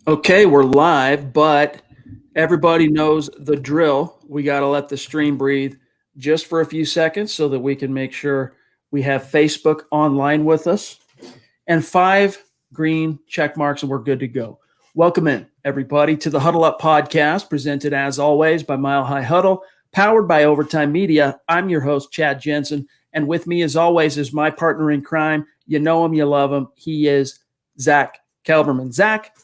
Okay, we're live, but everybody knows the drill. We got to let the stream breathe just for a few seconds so that we can make sure we have Facebook online with us and 5 green check marks, and we're good to go. Welcome in, everybody, to the Huddle Up podcast, presented as always by Mile High Huddle, powered by Overtime Media. I'm your host, Chad Jensen, and with me, as always, is my partner in crime. You know him, you love him. He is Zack Kelberman. Zack,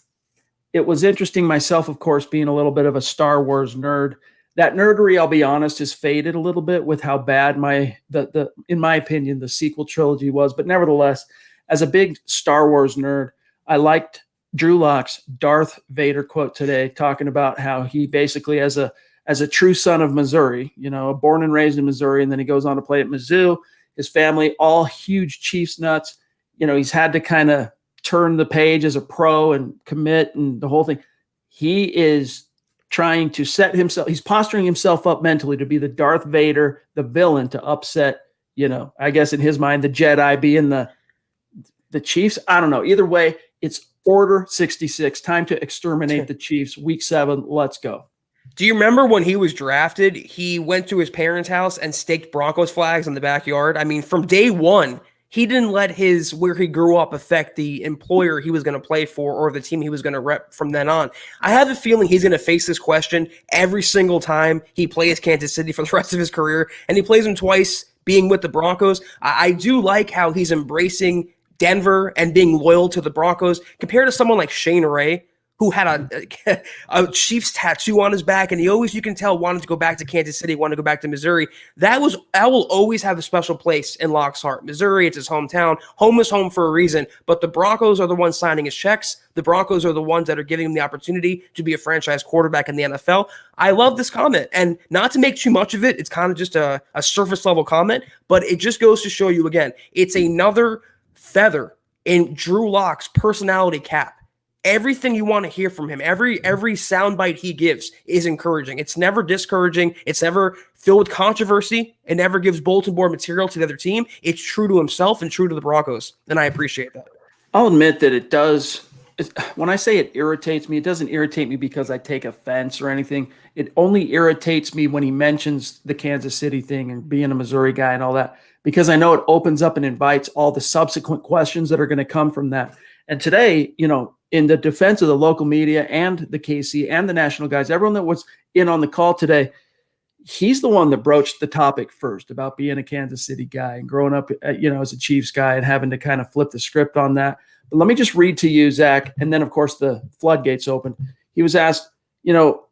it was interesting myself, of course, being a little bit of a Star Wars nerd. That nerdery, I'll be honest, has faded a little bit with how bad in my opinion, the sequel trilogy was. But nevertheless, as a big Star Wars nerd, I liked Drew Lock's Darth Vader quote today, talking about how he basically, as a true son of Missouri, born and raised in Missouri, and then he goes on to play at Mizzou. His family, all huge Chiefs nuts. He's had to kind of turn the page as a pro and commit and the whole thing. He is trying to set himself, he's posturing himself up mentally to be the Darth Vader, the villain, to upset, I guess in his mind, the Jedi being the Chiefs. I don't know. Either way, it's Order 66. Time to exterminate the Chiefs. Week 7. Let's go. Do you remember when he was drafted, he went to his parents' house and staked Broncos flags in the backyard? I mean, from day one, he didn't let where he grew up affect the employer he was going to play for or the team he was going to rep from then on. I have a feeling he's going to face this question every single time he plays Kansas City for the rest of his career, and he plays them twice being with the Broncos. I do like how he's embracing Denver and being loyal to the Broncos compared to someone like Shane Ray, who had a Chiefs tattoo on his back, and you can tell wanted to go back to Kansas City, wanted to go back to Missouri. That will always have a special place in Locke's heart. Missouri, it's his hometown. Home is home for a reason, but the Broncos are the ones signing his checks. The Broncos are the ones that are giving him the opportunity to be a franchise quarterback in the NFL. I love this comment, and not to make too much of it, it's kind of just a surface level comment, but it just goes to show you again, it's another feather in Drew Lock's personality cap. Everything you want to hear from him, every soundbite he gives is encouraging. It's never discouraging. It's never filled with controversy. It never gives bulletin board material to the other team. It's true to himself and true to the Broncos, and I appreciate that. I'll admit that it does. When I say it irritates me, it doesn't irritate me because I take offense or anything. It only irritates me when he mentions the Kansas City thing and being a Missouri guy and all that, because I know it opens up and invites all the subsequent questions that are going to come from that. And today, in the defense of the local media and the KC and the national guys, everyone that was in on the call today, he's the one that broached the topic first about being a Kansas City guy and growing up, as a Chiefs guy and having to kind of flip the script on that. But let me just read to you, Zack, and then, of course, the floodgates open. He was asked, you're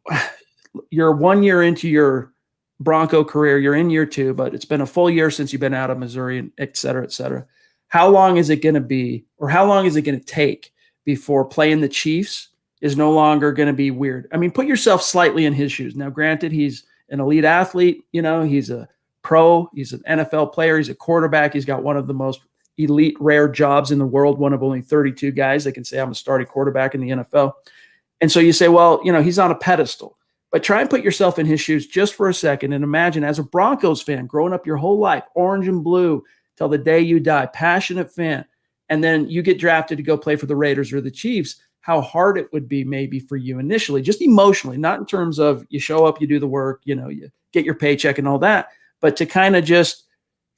1 year into your Bronco career, you're in year 2, but it's been a full year since you've been out of Missouri, et cetera, et cetera. How long is it going to be, or how long is it going to take before playing the Chiefs is no longer going to be weird? I mean, put yourself slightly in his shoes. Now, granted, he's an elite athlete. He's a pro. He's an NFL player. He's a quarterback. He's got one of the most elite, rare jobs in the world, one of only 32 guys that can say, I'm a starting quarterback in the NFL. And so you say, well, he's on a pedestal. But try and put yourself in his shoes just for a second and imagine, as a Broncos fan, growing up your whole life, orange and blue, till the day you die, passionate fan, and then you get drafted to go play for the Raiders or the Chiefs, how hard it would be maybe for you initially, just emotionally, not in terms of you show up, you do the work, you get your paycheck and all that, but to kind of just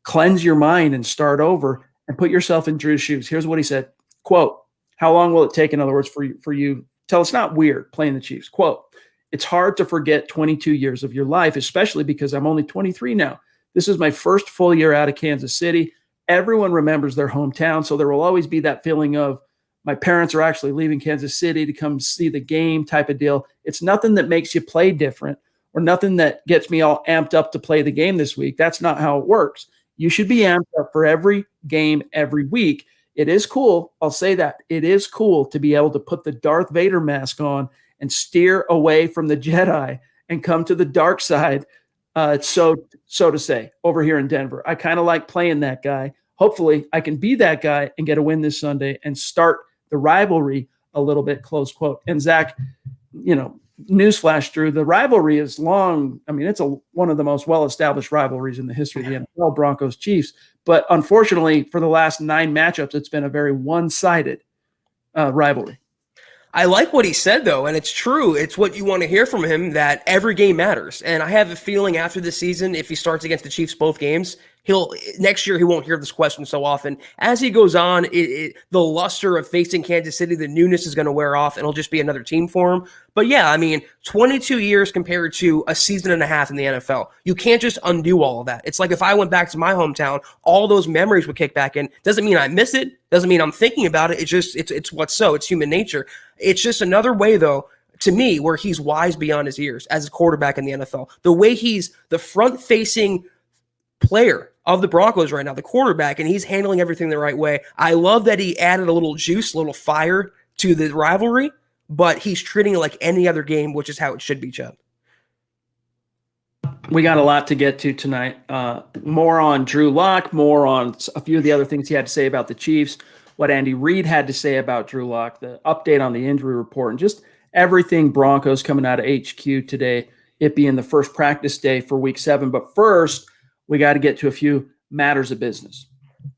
cleanse your mind and start over and put yourself in Drew's shoes. Here's what he said, quote, how long will it take, in other words, for you, till it's not weird playing the Chiefs? Quote, it's hard to forget 22 years of your life, especially because I'm only 23 now. This is my first full year out of Kansas City. Everyone remembers their hometown, so there will always be that feeling of my parents are actually leaving Kansas City to come see the game type of deal. It's nothing that makes you play different or nothing that gets me all amped up to play the game this week. That's not how it works. You should be amped up for every game every week. It is cool. I'll say that. It is cool to be able to put the Darth Vader mask on and steer away from the Jedi and come to the dark side. So to say, over here in Denver. I kind of like playing that guy. Hopefully I can be that guy and get a win this Sunday and start the rivalry a little bit, close quote. And Zack, newsflash, Drew, the rivalry is long. I mean, it's one of the most well-established rivalries in the history of the NFL, Broncos Chiefs. But unfortunately, for the last 9 matchups, it's been a very one-sided rivalry. I like what he said, though, and it's true. It's what you want to hear from him, that every game matters. And I have a feeling after the season, if he starts against the Chiefs both games, next year he won't hear this question so often. As he goes on, the luster of facing Kansas City, the newness is going to wear off, and it'll just be another team for him. But yeah, I mean, 22 years compared to a season and a half in the NFL. You can't just undo all of that. It's like if I went back to my hometown, all those memories would kick back in. Doesn't mean I miss it. Doesn't mean I'm thinking about it. It's what's so. It's human nature. It's just another way, though, to me, where he's wise beyond his years as a quarterback in the NFL. The way he's the front-facing player of the Broncos right now, the quarterback, and he's handling everything the right way. I love that he added a little juice, a little fire to the rivalry, but he's treating it like any other game, which is how it should be, Chubb. We got a lot to get to tonight. More on Drew Lock, more on a few of the other things he had to say about the Chiefs, what Andy Reid had to say about Drew Lock, the update on the injury report, and just everything Broncos coming out of HQ today, it being the first practice day for Week 7. But first, we got to get to a few matters of business.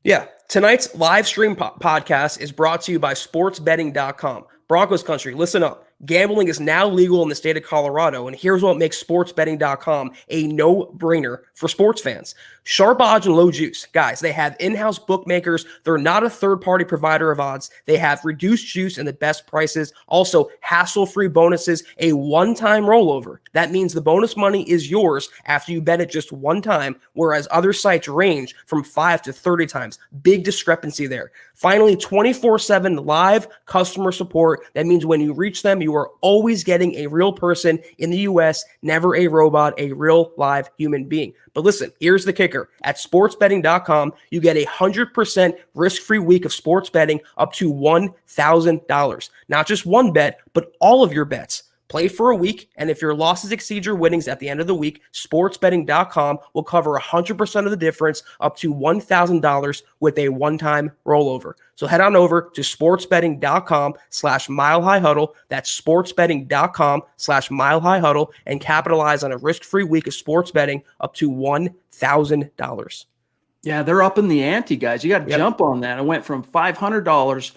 Yeah. Tonight's live stream podcast is brought to you by sportsbetting.com. Broncos country, listen up. Gambling is now legal in the state of Colorado, and here's what makes sportsbetting.com a no-brainer for sports fans. Sharp odds and low juice. Guys, they have in-house bookmakers. They're not a third-party provider of odds. They have reduced juice and the best prices. Also, hassle-free bonuses, a one-time rollover. That means the bonus money is yours after you bet it just one time, whereas other sites range from 5 to 30 times. Big discrepancy there. Finally, 24/7 live customer support. That means when you reach them, you are always getting a real person in the U.S., never a robot, a real live human being. But listen, here's the kicker. At sportsbetting.com, you get 100% risk-free week of sports betting up to $1,000. Not just one bet, but all of your bets. Play for a week, and if your losses exceed your winnings at the end of the week, sportsbetting.com will cover 100% of the difference up to $1,000 with a one-time rollover. So head on over to sportsbetting.com/milehighhuddle. That's sportsbetting.com/milehighhuddle and capitalize on a risk-free week of sports betting up to $1,000. Yeah, they're up in the ante, guys. You got to jump on that. It went from $500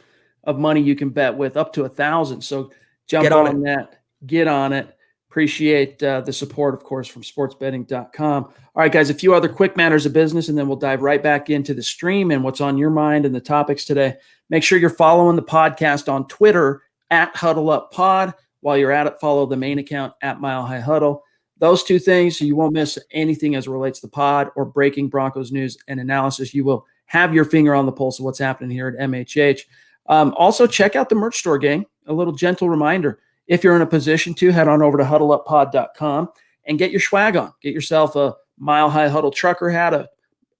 of money you can bet with up to $1,000. So jump on that. Get on it. Appreciate the support, of course, from sportsbetting.com. All right, guys, a few other quick matters of business, and then we'll dive right back into the stream and what's on your mind and the topics today. Make sure you're following the podcast on Twitter at HuddleUpPod. While you're at it, follow the main account at Mile High Huddle. Those two things, so you won't miss anything as it relates to the pod or breaking Broncos news and analysis. You will have your finger on the pulse of what's happening here at MHH. Also, check out the merch store, gang. A little gentle reminder. If you're in a position to, head on over to huddleuppod.com and get your swag on. Get yourself a Mile High Huddle trucker hat,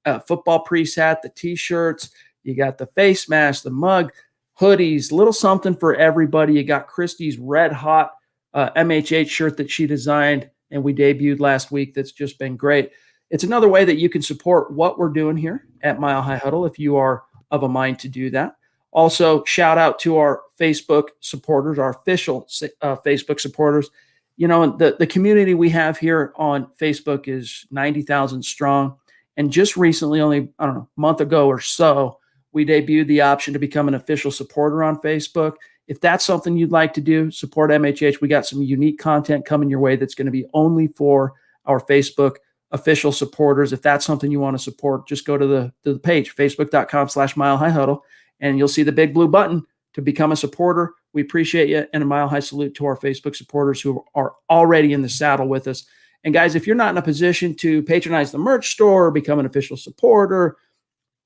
a football priest hat, the T-shirts. You got the face mask, the mug, hoodies, little something for everybody. You got Christy's red hot MHH shirt that she designed and we debuted last week. That's just been great. It's another way that you can support what we're doing here at Mile High Huddle if you are of a mind to do that. Also, shout out to our Facebook supporters, our official Facebook supporters. You know, the community we have here on Facebook is 90,000 strong. And just recently, only, I don't know, a month ago or so, we debuted the option to become an official supporter on Facebook. If that's something you'd like to do, support MHH. We got some unique content coming your way that's going to be only for our Facebook official supporters. If that's something you want to support, just go to the page, facebook.com/milehighhuddle. And you'll see the big blue button to become a supporter. We appreciate you, and a mile high salute to our Facebook supporters who are already in the saddle with us. And guys, if you're not in a position to patronize the merch store or become an official supporter,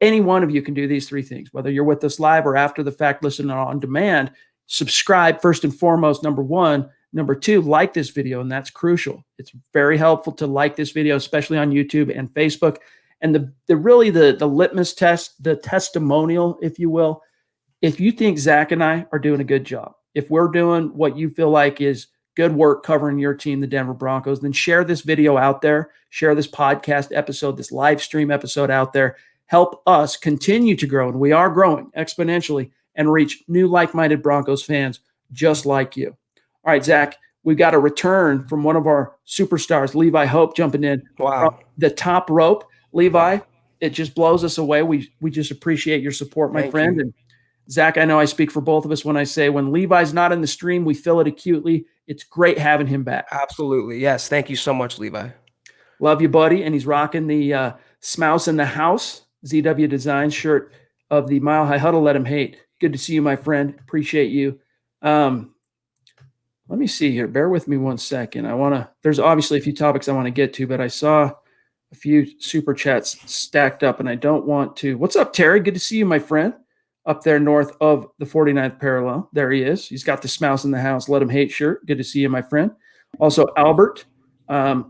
any one of you can do these three things. Whether you're with us live or after the fact, listening on demand, subscribe first and foremost, number one. Number two, like this video, and that's crucial. It's very helpful to like this video, especially on YouTube and Facebook. And the litmus test, the testimonial, if you will, if you think Zach and I are doing a good job, if we're doing what you feel like is good work covering your team, the Denver Broncos, then share this video out there, share this podcast episode, this live stream episode out there. Help us continue to grow, and we are growing exponentially, and reach new like-minded Broncos fans just like you. All right, Zach, we've got a return from one of our superstars, Levi Hope, jumping in. Wow. The top rope. Levi, it just blows us away. We just appreciate your support, my friend. And Zach, I know I speak for both of us when I say when Levi's not in the stream, we feel it acutely. It's great having him back. Absolutely. Yes. Thank you so much, Levi. Love you, buddy. And he's rocking the Smouse in the House ZW Design shirt of the Mile High Huddle. Let him hate. Good to see you, my friend. Appreciate you. Let me see here. Bear with me 1 second. There's obviously a few topics I want to get to, but I saw a few super chats stacked up and I don't want to. What's up, Terry? Good to see you, my friend. Up there north of the 49th parallel. There he is. He's got the Smouse in the House. Let him hate shirt. Good to see you, my friend. Also, Albert. I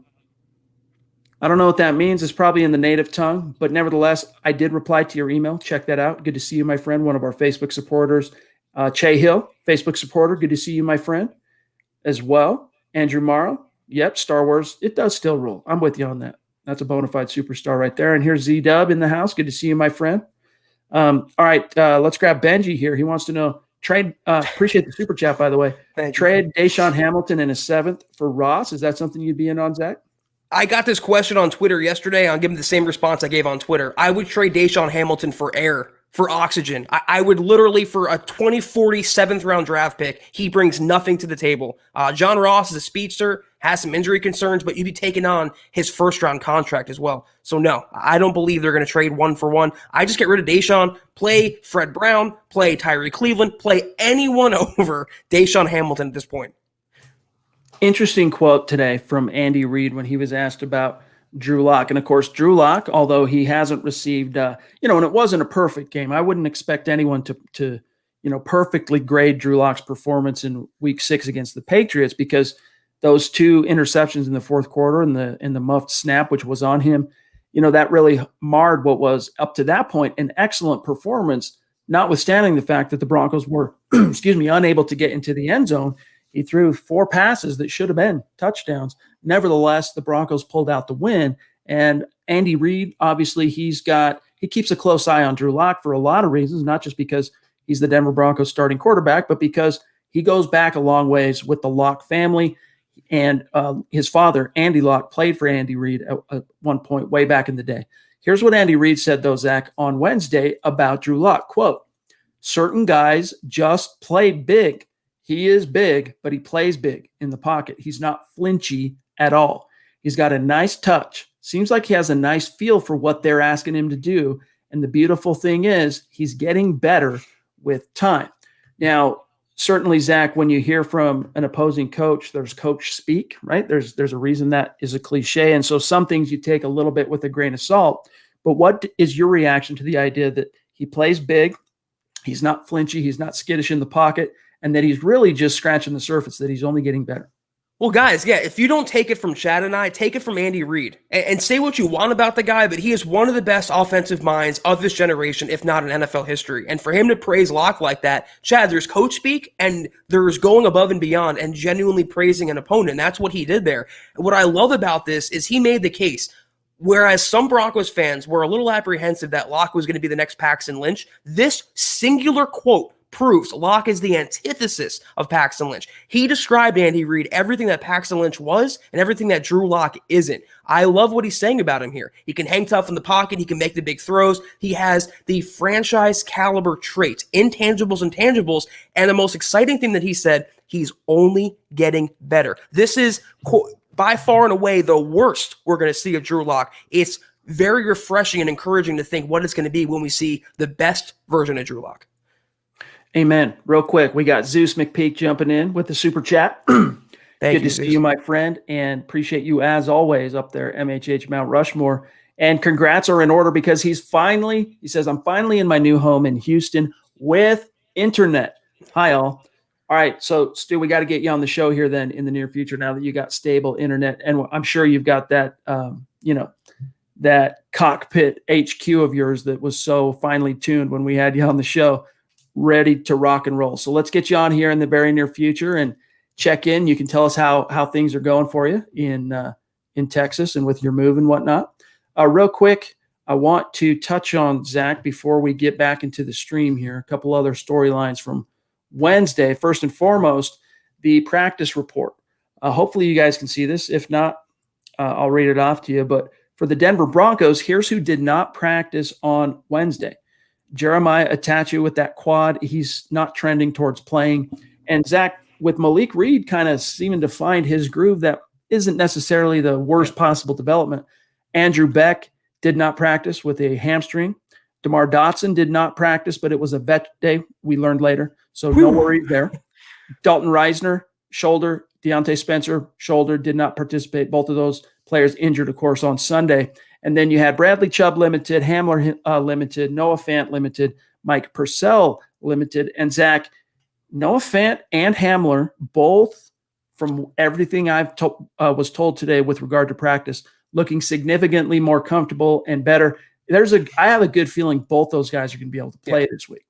don't know what that means. It's probably in the native tongue, but nevertheless, I did reply to your email. Check that out. Good to see you, my friend. One of our Facebook supporters. Che Hill, Facebook supporter. Good to see you, my friend, as well. Andrew Morrow. Yep, Star Wars. It does still rule. I'm with you on that. That's a bona fide superstar right there. And here's Z-Dub in the house. Good to see you, my friend. All right, let's grab Benji here. He wants to know, appreciate the super chat, by the way. Trade Deshaun Hamilton in a 7th for Ross. Is that something you'd be in on, Zach? I got this question on Twitter yesterday. I'll give him the same response I gave on Twitter. I would trade Deshaun Hamilton for air, for oxygen. I would literally, for a 2040 7th-round draft pick, he brings nothing to the table. John Ross is a speedster, has some injury concerns, but you'd be taking on his first-round contract as well. So, no, I don't believe they're going to trade 1 for 1. I just get rid of Deshaun, play Fred Brown, play Tyree Cleveland, play anyone over Deshaun Hamilton at this point. Interesting quote today from Andy Reid when he was asked about Drew Lock. And of course, Drew Lock, although he hasn't received, and it wasn't a perfect game, I wouldn't expect anyone to perfectly grade Drew Lock's performance in week 6 against the Patriots, because those 2 interceptions in the 4th quarter and the muffed snap, which was on him, that really marred what was up to that point an excellent performance, notwithstanding the fact that the Broncos were, unable to get into the end zone. He threw 4 passes that should have been touchdowns. Nevertheless, the Broncos pulled out the win. And Andy Reid, obviously, he keeps a close eye on Drew Lock for a lot of reasons, not just because he's the Denver Broncos starting quarterback, but because he goes back a long ways with the Lock family. And his father, Andy Lock, played for Andy Reid at one point way back in the day. Here's what Andy Reid said, though, Zach, on Wednesday about Drew Lock. Quote, "Certain guys just play big. He is big, but he plays big in the pocket. He's not flinchy at all. He's got a nice touch. Seems like he has a nice feel for what they're asking him to do. And the beautiful thing is he's getting better with time." Now, certainly, Zach, when you hear from an opposing coach, there's coach speak, right? There's a reason that is a cliche. And so some things you take a little bit with a grain of salt. But what is your reaction to the idea that he plays big, he's not flinchy, he's not skittish in the pocket, and that he's really just scratching the surface, that he's only getting better? Well, guys, yeah, if you don't take it from Chad and I, take it from Andy Reid. And say what you want about the guy, but he is one of the best offensive minds of this generation, if not in NFL history. And for him to praise Locke like that, Chad, there's coach speak, and there's going above and beyond and genuinely praising an opponent. And that's what he did there. And what I love about this is he made the case. Whereas some Broncos fans were a little apprehensive that Locke was going to be the next Paxton Lynch, this singular quote proves Locke is the antithesis of Paxton Lynch. He described Andy Reid everything that Paxton Lynch was and everything that Drew Lock isn't. I love what he's saying about him here. He can hang tough in the pocket. He can make the big throws. He has the franchise caliber traits, intangibles and tangibles. And the most exciting thing that he said, he's only getting better. This is by far and away the worst we're going to see of Drew Lock. It's very refreshing and encouraging to think what it's going to be when we see the best version of Drew Lock. Amen. Real quick, we got Zeus McPeak jumping in with the super chat. Good to see you, my friend, and appreciate you as always up there, MHH Mount Rushmore. And congrats are in order because he says, "I'm finally in my new home in Houston with internet." Hi, all. All right, so Stu, we got to get you on the show here then in the near future now that you got stable internet. And I'm sure you've got that, that cockpit HQ of yours that was so finely tuned when we had you on the show, ready to rock and roll. So let's get you on here in the very near future and check in. You can tell us how things are going for you in Texas and with your move and whatnot. Real quick, I want to touch on, Zach, before we get back into the stream here, a couple other storylines from Wednesday. First and foremost, the practice report. Hopefully you guys can see this. If not, I'll read it off to you. But for the Denver Broncos, here's who did not practice on Wednesday. Jeremiah Atachu with that quad, he's not trending towards playing. And Zach, with Malik Reid kind of seeming to find his groove, that isn't necessarily the worst possible development. Andrew Beck did not practice with a hamstring. DeMar Dotson did not practice, but it was a vet day, we learned later. So no worries there. Dalton Reisner, shoulder. Deontay Spencer, shoulder, did not participate. Both of those players injured, of course, on Sunday. And then you had Bradley Chubb limited, Hamler limited, Noah Fant limited, Mike Purcell limited, and Zach, Noah Fant and Hamler, both, from everything I've was told today with regard to practice, looking significantly more comfortable and better. I have a good feeling both those guys are going to be able to play this week.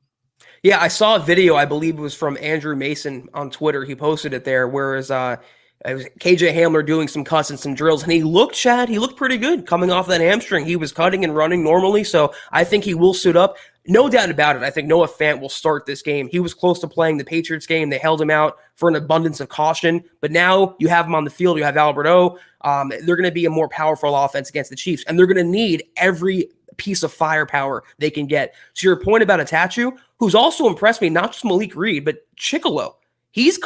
Yeah, I saw a video, I believe it was from Andrew Mason on Twitter. He posted it there, whereas it was KJ Hamler doing some cuts and some drills, and he looked pretty good coming off that hamstring. He was cutting and running normally, so I think he will suit up. No doubt about it. I think Noah Fant will start this game. He was close to playing the Patriots game. They held him out for an abundance of caution, but now you have him on the field. You have Albert O. They're going to be a more powerful offense against the Chiefs, and they're going to need every piece of firepower they can get. To your point about Atachu, who's also impressed me, not just Malik Reid, but Chicolo. He's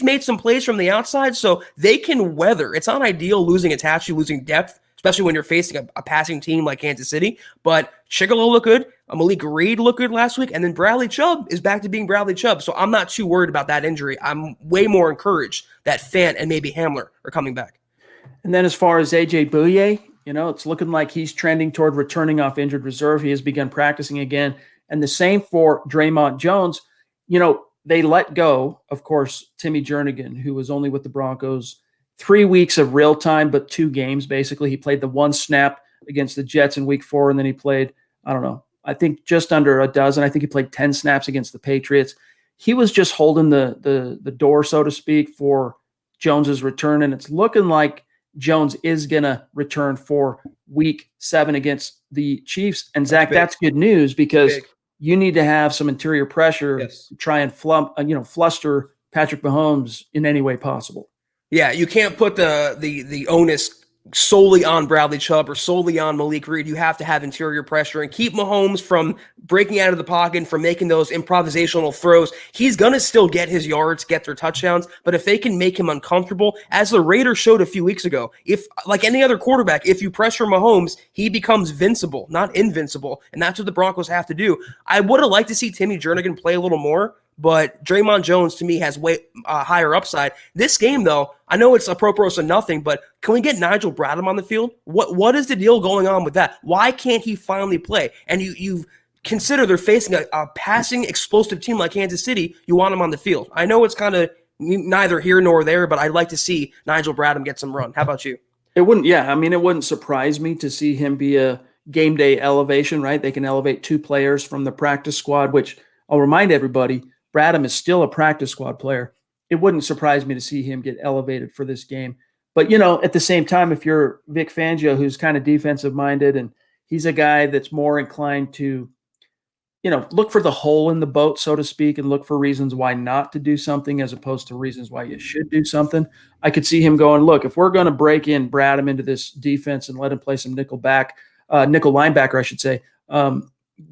made some plays from the outside, so they can weather. It's not ideal losing Atachu, losing depth, especially when you're facing a passing team like Kansas City. But Chicolo looked good. Malik Reid looked good last week. And then Bradley Chubb is back to being Bradley Chubb. So I'm not too worried about that injury. I'm way more encouraged that Fant and maybe Hamler are coming back. And then as far as A.J. Bouye, it's looking like he's trending toward returning off injured reserve. He has begun practicing again. And the same for Draymond Jones. They let go, of course, Timmy Jernigan, who was only with the Broncos 3 weeks of real time, but 2 games, basically. He played the 1 snap against the Jets in week 4, and then he played, I think just under a dozen. I think he played 10 snaps against the Patriots. He was just holding the door, so to speak, for Jones's return, and it's looking like Jones is going to return for week 7 against the Chiefs. And Zach, that's good news because you need to have some interior pressure to try and fluster Patrick Mahomes in any way possible. Yeah, you can't put the onus solely on Bradley Chubb or solely on Malik Reid. You have to have interior pressure and keep Mahomes from breaking out of the pocket and from making those improvisational throws. He's going to still get his yards, get their touchdowns, but if they can make him uncomfortable, as the Raiders showed a few weeks ago, if like any other quarterback, if you pressure Mahomes, he becomes vincible, not invincible, and that's what the Broncos have to do. I would have liked to see Timmy Jernigan play a little more, but Draymond Jones, to me, has way higher upside. This game, though, I know it's a pro so nothing, but can we get Nigel Bradham on the field? What is the deal going on with that? Why can't he finally play? And you consider they're facing a passing, explosive team like Kansas City. You want him on the field. I know it's kind of neither here nor there, but I'd like to see Nigel Bradham get some run. How about you? It wouldn't surprise me to see him be a game day elevation, right? They can elevate 2 players from the practice squad, which I'll remind everybody, Bradham is still a practice squad player. It wouldn't surprise me to see him get elevated for this game. But, at the same time, if you're Vic Fangio, who's kind of defensive minded, and he's a guy that's more inclined to, look for the hole in the boat, so to speak, and look for reasons why not to do something as opposed to reasons why you should do something. I could see him going, look, if we're going to break in Bradham into this defense and let him play some nickel linebacker, I should say,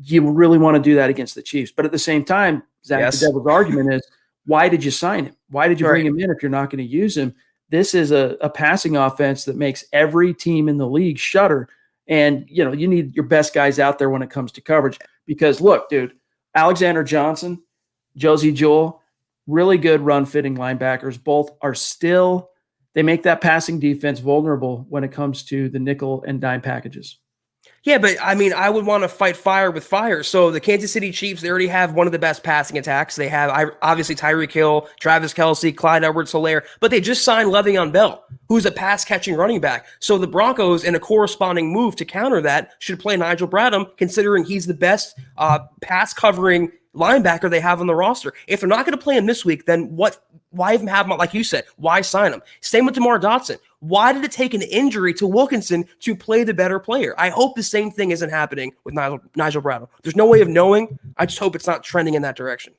you really want to do that against the Chiefs. But at the same time, Zach, the devil's argument is, why did you sign him? Why did you bring him in if you're not going to use him? This is a passing offense that makes every team in the league shudder. And, you need your best guys out there when it comes to coverage. Because, look, dude, Alexander Johnson, Josie Jewell, really good run-fitting linebackers. Both are still – they make that passing defense vulnerable when it comes to the nickel and dime packages. Yeah, but I would want to fight fire with fire. So the Kansas City Chiefs, they already have one of the best passing attacks. They have obviously Tyreek Hill, Travis Kelce, Clyde Edwards-Helaire, but they just signed Le'Veon Bell, who's a pass-catching running back. So the Broncos, in a corresponding move to counter that, should play Nigel Bradham, considering he's the best pass-covering linebacker they have on the roster. If they're not going to play him this week, then why even have him, like you said, why sign him? Same with DeMar Dotson. Why did it take an injury to Wilkinson to play the better player? I hope the same thing isn't happening with Nigel Bradham. There's no way of knowing. I just hope it's not trending in that direction.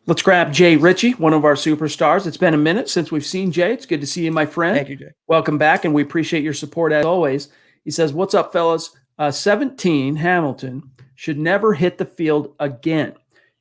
Let's grab Jay Ritchie, one of our superstars. It's been a minute since we've seen Jay. It's good to see you, my friend. Thank you, Jay. Welcome back, and we appreciate your support as always. He says, what's up, fellas? 17, Hamilton. should never hit the field again.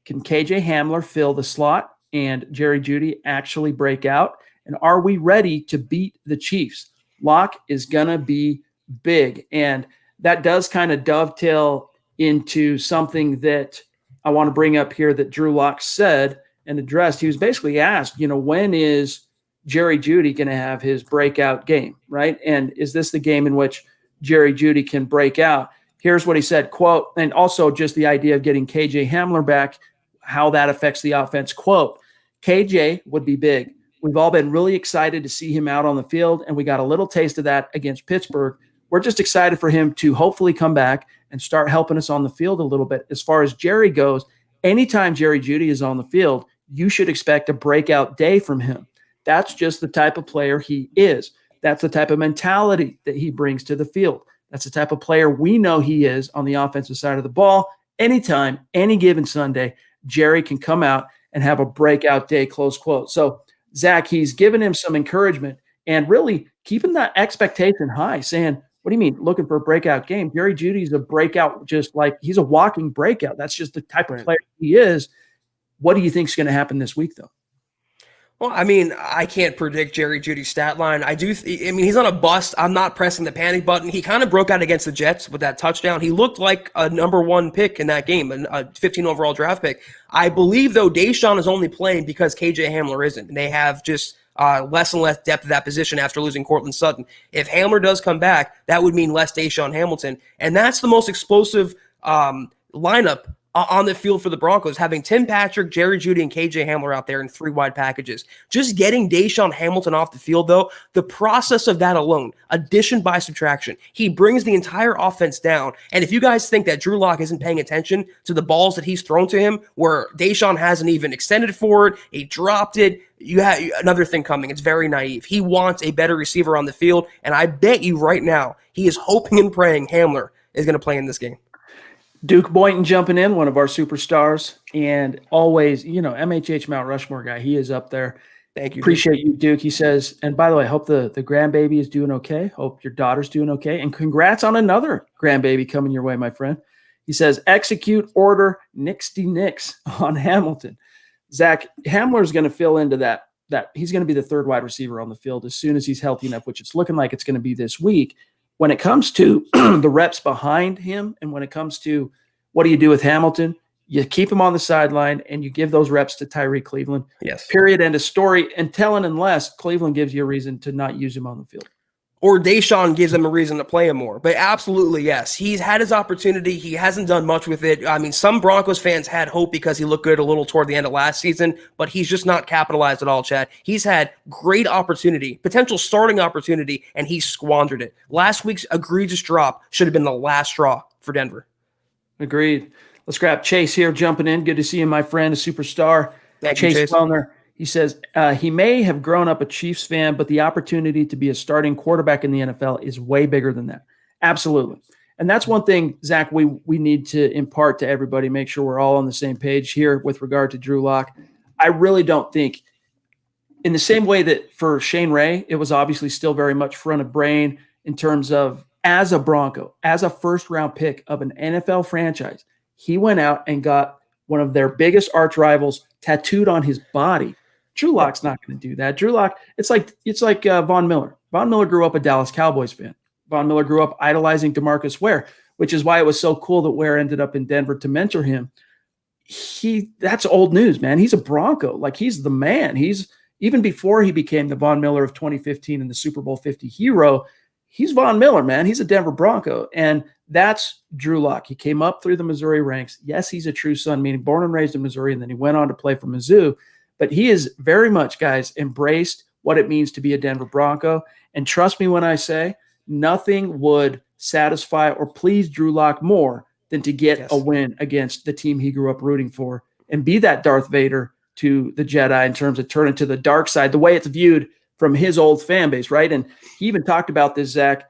Can KJ Hamler fill the slot and Jerry Jeudy actually break out? And are we ready to beat the Chiefs? Lock is going to be big. And that does kind of dovetail into something that I want to bring up here that Drew Lock said and addressed. He was basically asked, when is Jerry Jeudy going to have his breakout game, right? And is this the game in which Jerry Jeudy can break out? Here's what he said, quote, and also just the idea of getting KJ Hamler back, how that affects the offense, quote, KJ would be big. We've all been really excited to see him out on the field, and we got a little taste of that against Pittsburgh. We're just excited for him to hopefully come back and start helping us on the field a little bit. As far as Jerry goes, anytime Jerry Jeudy is on the field, you should expect a breakout day from him. That's just the type of player he is. That's the type of mentality that he brings to the field. That's the type of player we know he is on the offensive side of the ball. Anytime, any given Sunday, Jerry can come out and have a breakout day, close quote. So, Zach, he's given him some encouragement and really keeping that expectation high, saying, what do you mean looking for a breakout game? Jerry Jeudy's a breakout, just like he's a walking breakout. That's just the type of player he is. What do you think is going to happen this week, though? Well, I mean, I can't predict Jerry Jeudy's stat line. I mean, he's on a bust. I'm not pressing the panic button. He kind of broke out against the Jets with that touchdown. He looked like a number 1 pick in that game, a 15 overall draft pick. I believe, though, Deshaun is only playing because KJ Hamler isn't. And they have just less and less depth at that position after losing Cortland Sutton. If Hamler does come back, that would mean less Deshaun Hamilton. And that's the most explosive lineup on the field for the Broncos, having Tim Patrick, Jerry Jeudy, and KJ Hamler out there in 3 wide packages. Just getting Deshaun Hamilton off the field, though, the process of that alone, addition by subtraction, he brings the entire offense down. And if you guys think that Drew Lock isn't paying attention to the balls that he's thrown to him, where Deshaun hasn't even extended forward, he dropped it, you have another thing coming. It's very naive. He wants a better receiver on the field, and I bet you right now he is hoping and praying Hamler is going to play in this game. Duke Boynton jumping in, one of our superstars, and always, MHH Mount Rushmore guy. He is up there. Thank you. Appreciate you, Duke. He says, and by the way, I hope the grandbaby is doing okay. Hope your daughter's doing okay. And congrats on another grandbaby coming your way, my friend. He says, execute order nixty nix on Hamilton. Zach, Hamler is going to fill into that he's going to be the 3rd wide receiver on the field as soon as he's healthy enough, which it's looking like it's going to be this week. When it comes to the reps behind him and when it comes to what do you do with Hamilton, you keep him on the sideline and you give those reps to Tyree Cleveland. Yes. Period. End of story. Unless Cleveland gives you a reason to not use him on the field. Or Deshaun gives him a reason to play him more. But absolutely, yes. He's had his opportunity. He hasn't done much with it. I mean, some Broncos fans had hope because he looked good a little toward the end of last season, but he's just not capitalized at all, Chad. He's had great opportunity, potential starting opportunity, and he squandered it. Last week's egregious drop should have been the last straw for Denver. Agreed. Let's grab Chase here jumping in. Good to see you, my friend, a superstar. Thank you, Chase Wellner. He says, he may have grown up a Chiefs fan, but the opportunity to be a starting quarterback in the NFL is way bigger than that. Absolutely. And that's one thing, Zach, we need to impart to everybody, make sure we're all on the same page here with regard to Drew Lock. I really don't think, in the same way that for Shane Ray, it was obviously still very much front of brain in terms of as a Bronco, as a first-round pick of an NFL franchise, he went out and got one of their biggest arch rivals tattooed on his body. Drew Lock's not going to do that. Drew Lock, it's like Von Miller. Von Miller grew up a Dallas Cowboys fan. Von Miller grew up idolizing DeMarcus Ware, which is why it was so cool that Ware ended up in Denver to mentor him. That's old news, man. He's a Bronco. Like, he's the man. He's, even before he became the Von Miller of 2015 and the Super Bowl 50 hero, he's Von Miller, man. He's a Denver Bronco. And that's Drew Lock. He came up through the Missouri ranks. Yes, he's a true son, meaning born and raised in Missouri, and then he went on to play for Mizzou. But he is very much, guys, embraced what it means to be a Denver Bronco. And trust me when I say nothing would satisfy or please Drew Lock more than to get a win against the team he grew up rooting for and be that Darth Vader to the Jedi in terms of turning to the dark side, the way it's viewed from his old fan base, right? And he even talked about this, Zach.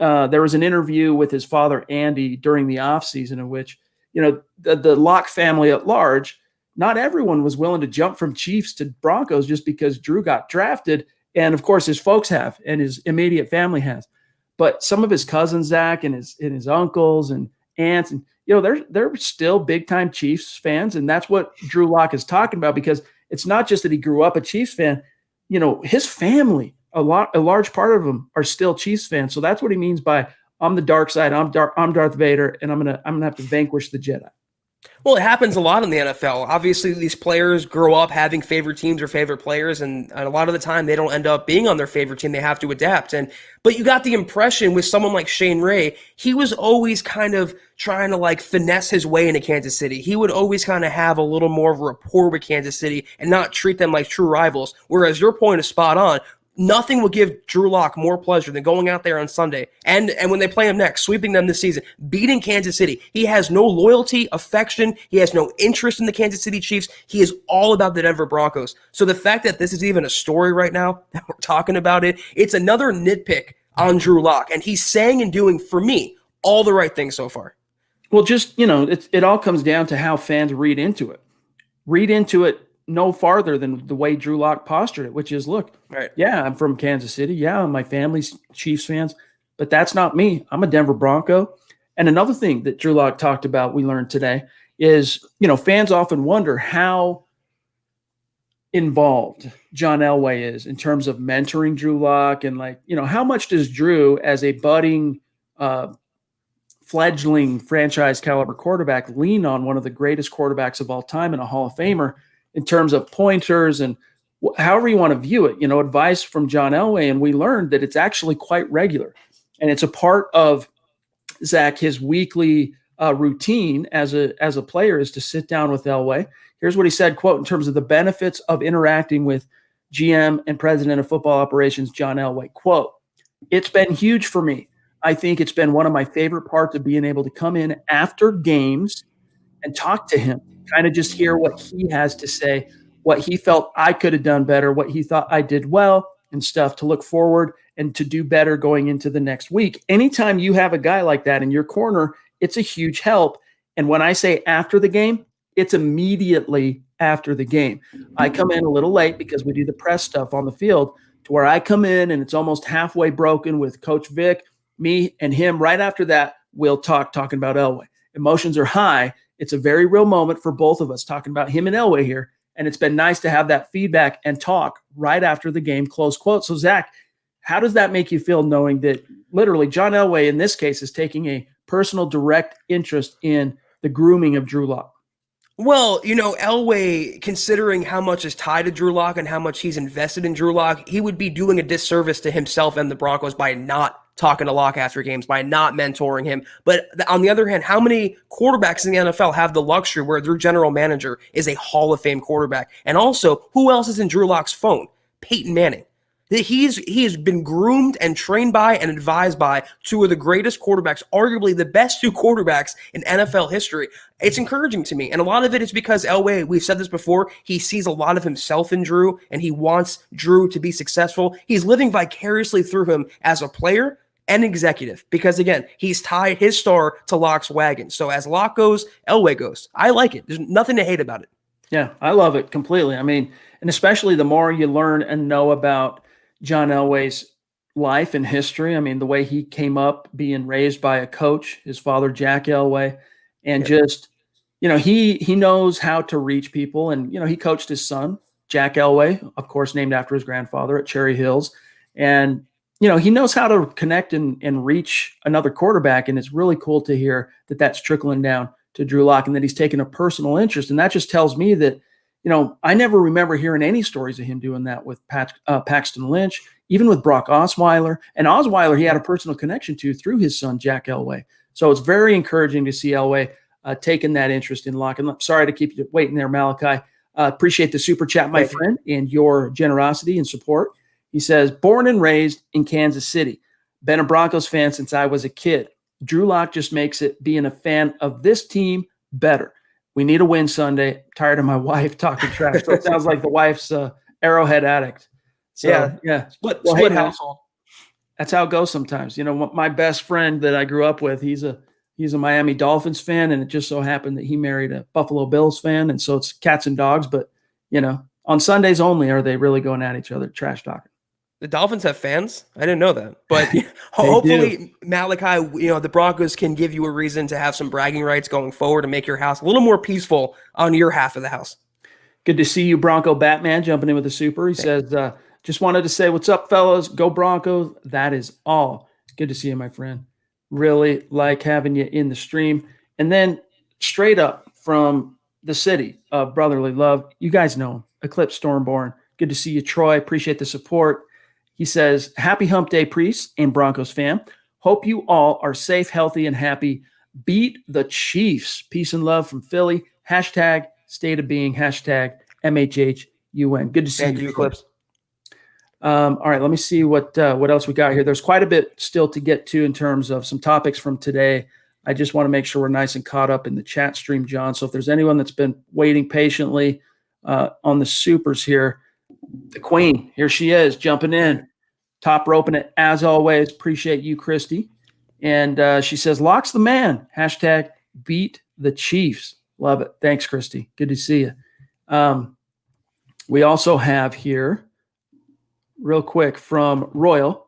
There was an interview with his father, Andy, during the offseason in which, the Lock family at large, not everyone was willing to jump from Chiefs to Broncos just because Drew got drafted. And of course his folks have, and his immediate family has, but some of his cousins, Zach, and his uncles and aunts, and they're still big time Chiefs fans, and that's what Drew Lock is talking about, because it's not just that he grew up a Chiefs fan. His family, a large part of them are still Chiefs fans. So that's what he means by I'm the dark side. I'm Darth Vader, and I'm gonna have to vanquish the Jedi. Well, it happens a lot in the NFL. Obviously, these players grow up having favorite teams or favorite players, and a lot of the time they don't end up being on their favorite team. They have to adapt. But you got the impression with someone like Shane Ray, he was always kind of trying to like finesse his way into Kansas City. He would always kind of have a little more of a rapport with Kansas City and not treat them like true rivals. Whereas your point is spot on. Nothing will give Drew Lock more pleasure than going out there on Sunday and when they play him next, sweeping them this season, beating Kansas City. He has no loyalty, affection. He has no interest in the Kansas City Chiefs. He is all about the Denver Broncos. So the fact that this is even a story right now, that we're talking about it, it's another nitpick on Drew Lock. And he's saying and doing, for me, all the right things so far. Well, just, it all comes down to how fans read into it. Read into it no farther than the way Drew Lock postured it, which is, look, right, yeah, I'm from Kansas City. Yeah, my family's Chiefs fans, but that's not me. I'm a Denver Bronco. And another thing that Drew Lock talked about, we learned today, is, fans often wonder how involved John Elway is in terms of mentoring Drew Lock, and how much does Drew, as a budding fledgling franchise caliber quarterback, lean on one of the greatest quarterbacks of all time and a Hall of Famer in terms of pointers and however you want to view it, advice from John Elway. And we learned that it's actually quite regular. And it's a part of, Zach, his weekly routine as a player is to sit down with Elway. Here's what he said, quote, in terms of the benefits of interacting with GM and president of football operations, John Elway, quote, "It's been huge for me. I think it's been one of my favorite parts of being able to come in after games and talk to him, kind of just hear what he has to say, what he felt I could have done better, what he thought I did well and stuff, to look forward and to do better going into the next week." Anytime you have a guy like that in your corner, it's a huge help. And when I say after the game, it's immediately after the game. I come in a little late because we do the press stuff on the field, to where I come in and it's almost halfway broken with Coach Vic, me and him. Right after that, we'll talking about Elway. Emotions are high. It's a very real moment for both of us talking about him and Elway here. And it's been nice to have that feedback and talk right after the game, close quote. So, Zach, how does that make you feel, knowing that literally John Elway in this case is taking a personal direct interest in the grooming of Drew Lock? Well, Elway, considering how much is tied to Drew Lock and how much he's invested in Drew Lock, he would be doing a disservice to himself and the Broncos by not talking to Lock after games, by not mentoring him. But on the other hand, how many quarterbacks in the NFL have the luxury where their general manager is a Hall of Fame quarterback? And also, who else is in Drew Lock's phone? Peyton Manning. He has been groomed and trained by and advised by two of the greatest quarterbacks, arguably the best two quarterbacks in NFL history. It's encouraging to me. And a lot of it is because Elway, we've said this before, he sees a lot of himself in Drew, and he wants Drew to be successful. He's living vicariously through him as a player and executive, because again, he's tied his star to Lock's wagon. So as Lock goes, Elway goes. I like it. There's nothing to hate about it. Yeah, I love it completely. I mean, and especially the more you learn and know about John Elway's life and history. I mean, the way he came up being raised by a coach, his father, Jack Elway, and just, he knows how to reach people. And, he coached his son, Jack Elway, of course, named after his grandfather, at Cherry Hills. And, he knows how to connect and reach another quarterback. And it's really cool to hear that that's trickling down to Drew Lock and that he's taken a personal interest. And that just tells me that, I never remember hearing any stories of him doing that with Paxton Lynch, even with Brock Osweiler. And Osweiler, he had a personal connection to through his son, Jack Elway. So it's very encouraging to see Elway taking that interest in Lock. And I'm sorry to keep you waiting there, Malachi. Appreciate the super chat, my friend, and your generosity and support. He says, born and raised in Kansas City, been a Broncos fan since I was a kid. Drew Lock just makes it being a fan of this team better. We need a win Sunday. Tired of my wife talking trash. So it sounds like the wife's Arrowhead addict. So, yeah. Split hey, household. That's how it goes sometimes. My best friend that I grew up with, he's a Miami Dolphins fan, and it just so happened that he married a Buffalo Bills fan, and so it's cats and dogs. But, on Sundays only are they really going at each other, trash talking. The Dolphins have fans? I didn't know that. But They hopefully, Malachi, the Broncos can give you a reason to have some bragging rights going forward and make your house a little more peaceful on your half of the house. Good to see you, Bronco Batman, jumping in with a super. He says, just wanted to say, what's up, fellas? Go Broncos. That is all. Good to see you, my friend. Really like having you in the stream. And then straight up from the city of brotherly love, you guys know him, Eclipse Stormborn. Good to see you, Troy. Appreciate the support. He says, happy hump day, Priest and Broncos fam. Hope you all are safe, healthy, and happy. Beat the Chiefs. Peace and love from Philly. Hashtag state of being. Hashtag MHHUN. Good to see Thank you, Eclipse. all right, let me see what else we got here. There's quite a bit still to get to in terms of some topics from today. I just want to make sure we're nice and caught up in the chat stream, John. So if there's anyone that's been waiting patiently on the supers here, the queen, here she is, jumping in, top roping it as always. Appreciate you, Christy. And she says, Locke's the man. Hashtag beat the Chiefs. Love it. Thanks, Christy. Good to see you. We also have here, real quick, from Royal.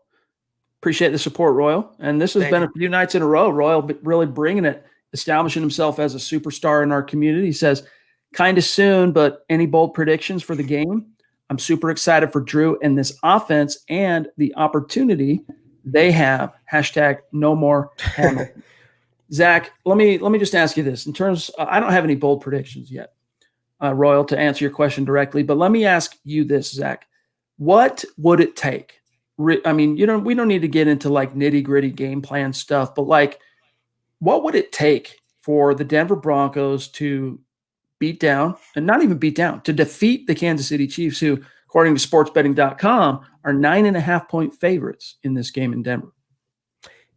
Appreciate the support, Royal. And this has been a few nights in a row. Royal really bringing it, establishing himself as a superstar in our community. He says, kind of soon, but any bold predictions for the game? I'm super excited for Drew and this offense and the opportunity they have. Hashtag no more Hamilton. Zach, let me just ask you this. In terms, I don't have any bold predictions yet, Royal, to answer your question directly. But let me ask you this, Zach. What would it take? I mean, we don't need to get into like nitty gritty game plan stuff, but like, what would it take for the Denver Broncos to beat down, and not even beat down, to defeat the Kansas City Chiefs, who, according to sportsbetting.com, are 9.5-point favorites in this game in Denver?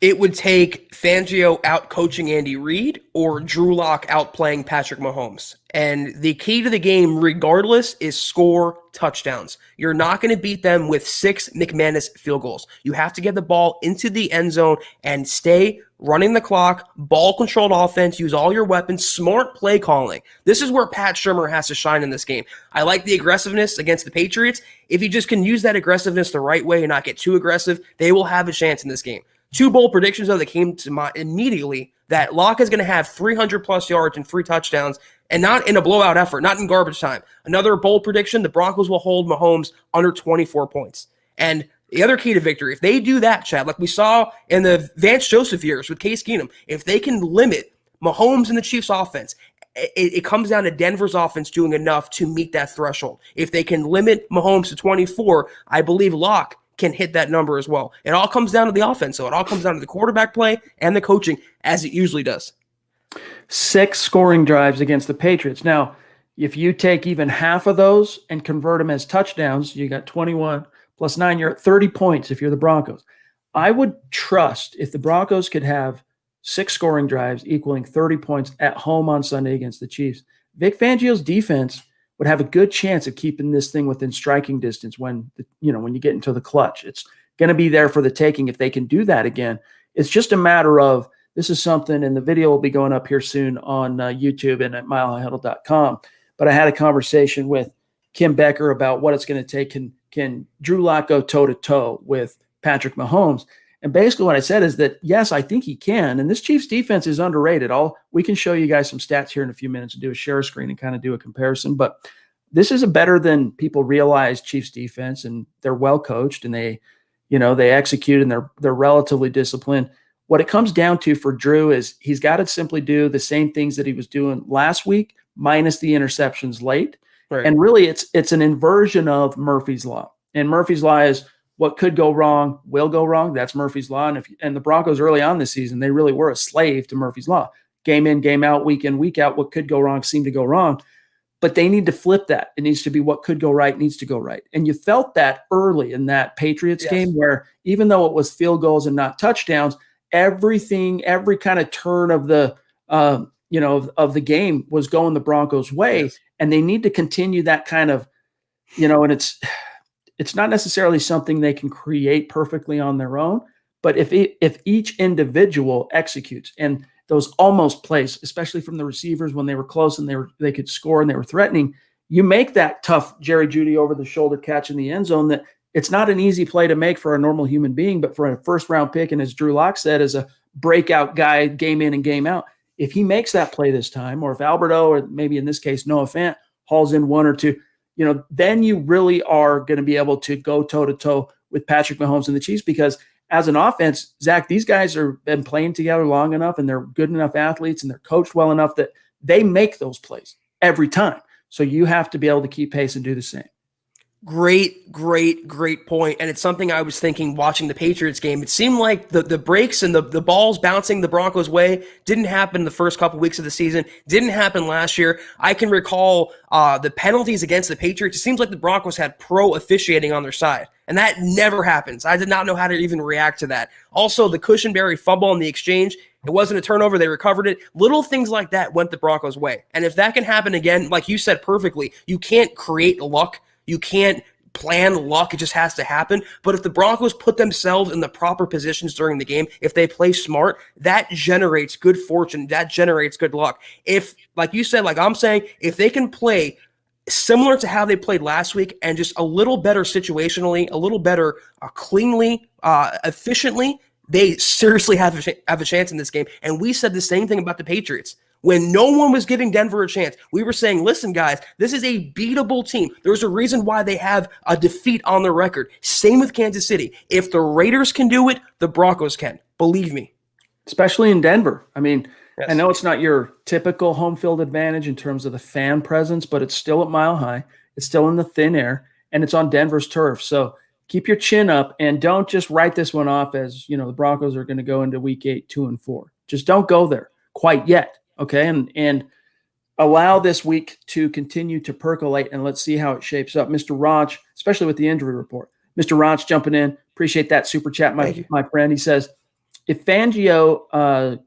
It would take Fangio out coaching Andy Reid or Drew Lock out playing Patrick Mahomes. And the key to the game, regardless, is score touchdowns. You're not going to beat them with 6 McManus field goals. You have to get the ball into the end zone and stay running the clock, ball-controlled offense, use all your weapons, smart play calling. This is where Pat Shurmur has to shine in this game. I like the aggressiveness against the Patriots. If he just can use that aggressiveness the right way and not get too aggressive, they will have a chance in this game. 2 bold predictions, though, that came to mind immediately, that Locke is going to have 300-plus yards and 3 touchdowns, and not in a blowout effort, not in garbage time. Another bold prediction, the Broncos will hold Mahomes under 24 points. And the other key to victory, if they do that, Chad, like we saw in the Vance Joseph years with Case Keenum, if they can limit Mahomes and the Chiefs' offense, it comes down to Denver's offense doing enough to meet that threshold. If they can limit Mahomes to 24, I believe Locke can hit that number as well. It all comes down to the offense. So it all comes down to the quarterback play and the coaching, as it usually does. 6 scoring drives against the Patriots. Now, if you take even half of those and convert them as touchdowns, you got 21 plus 9, you're at 30 points if you're the Broncos. I would trust if the Broncos could have 6 scoring drives equaling 30 points at home on Sunday against the Chiefs. Vic Fangio's defense would have a good chance of keeping this thing within striking distance when you get into the clutch. It's going to be there for the taking if they can do that again. It's just a matter of, this is something, and the video will be going up here soon on YouTube and at milehighhuddle.com. But I had a conversation with Kim Becker about what it's going to take. Can Drew Lock go toe-to-toe with Patrick Mahomes? And basically what I said is that, yes, I think he can. And this Chiefs defense is underrated. We can show you guys some stats here in a few minutes and do a share screen and kind of do a comparison. But this is a better than people realize Chiefs defense, and they're well coached, and they execute, and they're relatively disciplined. What it comes down to for Drew is he's got to simply do the same things that he was doing last week, minus the interceptions late. Right. And really it's an inversion of Murphy's Law. And Murphy's Law is what could go wrong will go wrong. That's Murphy's Law. And the Broncos early on this season, they really were a slave to Murphy's Law. Game in, game out, week in, week out, what could go wrong seemed to go wrong. But they need to flip that. It needs to be what could go right needs to go right. And you felt that early in that Patriots game, where even though it was field goals and not touchdowns, every kind of turn of the of the game was going the Broncos' way. Yes. And they need to continue that kind of, and it's not necessarily something they can create perfectly on their own, but if each individual executes, and those almost plays, especially from the receivers when they were close and they could score and they were threatening, you make that tough Jerry Jeudy over the shoulder catch in the end zone that It's not an easy play to make for a normal human being, but for a first-round pick, and as Drew Lock said, as a breakout guy, game in and game out, if he makes that play this time, or if Alberto, or maybe in this case Noah Fant, hauls in one or two, then you really are going to be able to go toe-to-toe with Patrick Mahomes and the Chiefs, because as an offense, Zach, these guys have been playing together long enough, and they're good enough athletes, and they're coached well enough that they make those plays every time. So you have to be able to keep pace and do the same. Great point. And it's something I was thinking watching the Patriots game. It seemed like the breaks and the balls bouncing the Broncos' way didn't happen the first couple weeks of the season, didn't happen last year. I can recall the penalties against the Patriots. It seems like the Broncos had pro officiating on their side, and that never happens. I did not know how to even react to that. Also, the Cushenberry fumble on the exchange, it wasn't a turnover. They recovered it. Little things like that went the Broncos' way. And if that can happen again, like you said perfectly, you can't create luck. You can't plan luck. It just has to happen. But if the Broncos put themselves in the proper positions during the game, if they play smart, that generates good fortune. That generates good luck. If, like you said, like I'm saying, if they can play similar to how they played last week and just a little better situationally, a little better cleanly, efficiently, they seriously have a chance in this game. And we said the same thing about the Patriots. When no one was giving Denver a chance, we were saying, listen, guys, this is a beatable team. There's a reason why they have a defeat on their record. Same with Kansas City. If the Raiders can do it, the Broncos can. Believe me. Especially in Denver. I mean, Yes. I know it's not your typical home field advantage in terms of the fan presence, but it's still at Mile High. It's still in the thin air, and it's on Denver's turf. So keep your chin up and don't just write this one off as, the Broncos are going to go into week 8, 2-4. Just don't go there quite yet. Okay. And allow this week to continue to percolate, and let's see how it shapes up. Mr. Ranch, especially with the injury report. Mr. Ranch jumping in. Appreciate that super chat, my friend. He says, if Fangio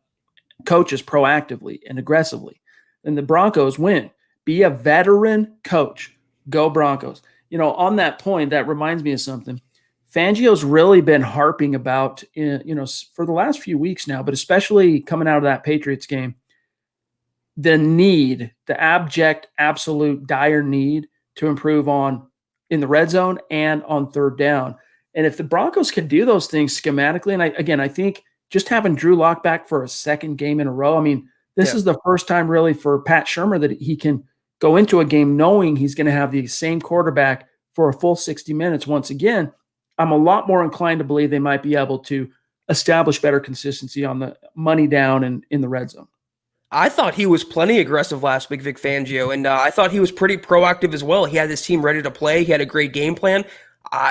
coaches proactively and aggressively, then the Broncos win. Be a veteran coach. Go Broncos. On that point, that reminds me of something. Fangio's really been harping about, for the last few weeks now, but especially coming out of that Patriots game, the abject, absolute, dire need to improve in the red zone and on third down. And if the Broncos can do those things schematically, and I think just having Drew Lock back for a second game in a row, this is the first time really for Pat Shurmur that he can go into a game knowing he's going to have the same quarterback for a full 60 minutes once again. I'm a lot more inclined to believe they might be able to establish better consistency on the money down and in the red zone. I thought he was plenty aggressive last week, Vic Fangio, and I thought he was pretty proactive as well. He had his team ready to play. He had a great game plan.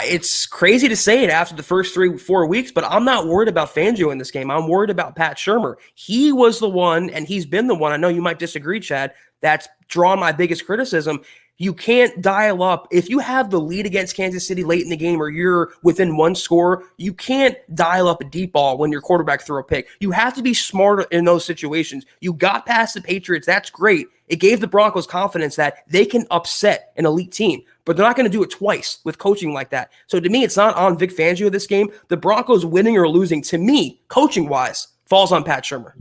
It's crazy to say it after the first 3-4 weeks, but I'm not worried about Fangio in this game. I'm worried about Pat Shurmur. He was the one, and he's been the one, I know you might disagree, Chad, that's drawn my biggest criticism. You can't dial up. If you have the lead against Kansas City late in the game or you're within one score, you can't dial up a deep ball when your quarterback threw a pick. You have to be smarter in those situations. You got past the Patriots. That's great. It gave the Broncos confidence that they can upset an elite team, but they're not going to do it twice with coaching like that. So to me, it's not on Vic Fangio this game. The Broncos winning or losing, to me, coaching-wise, falls on Pat Shurmur.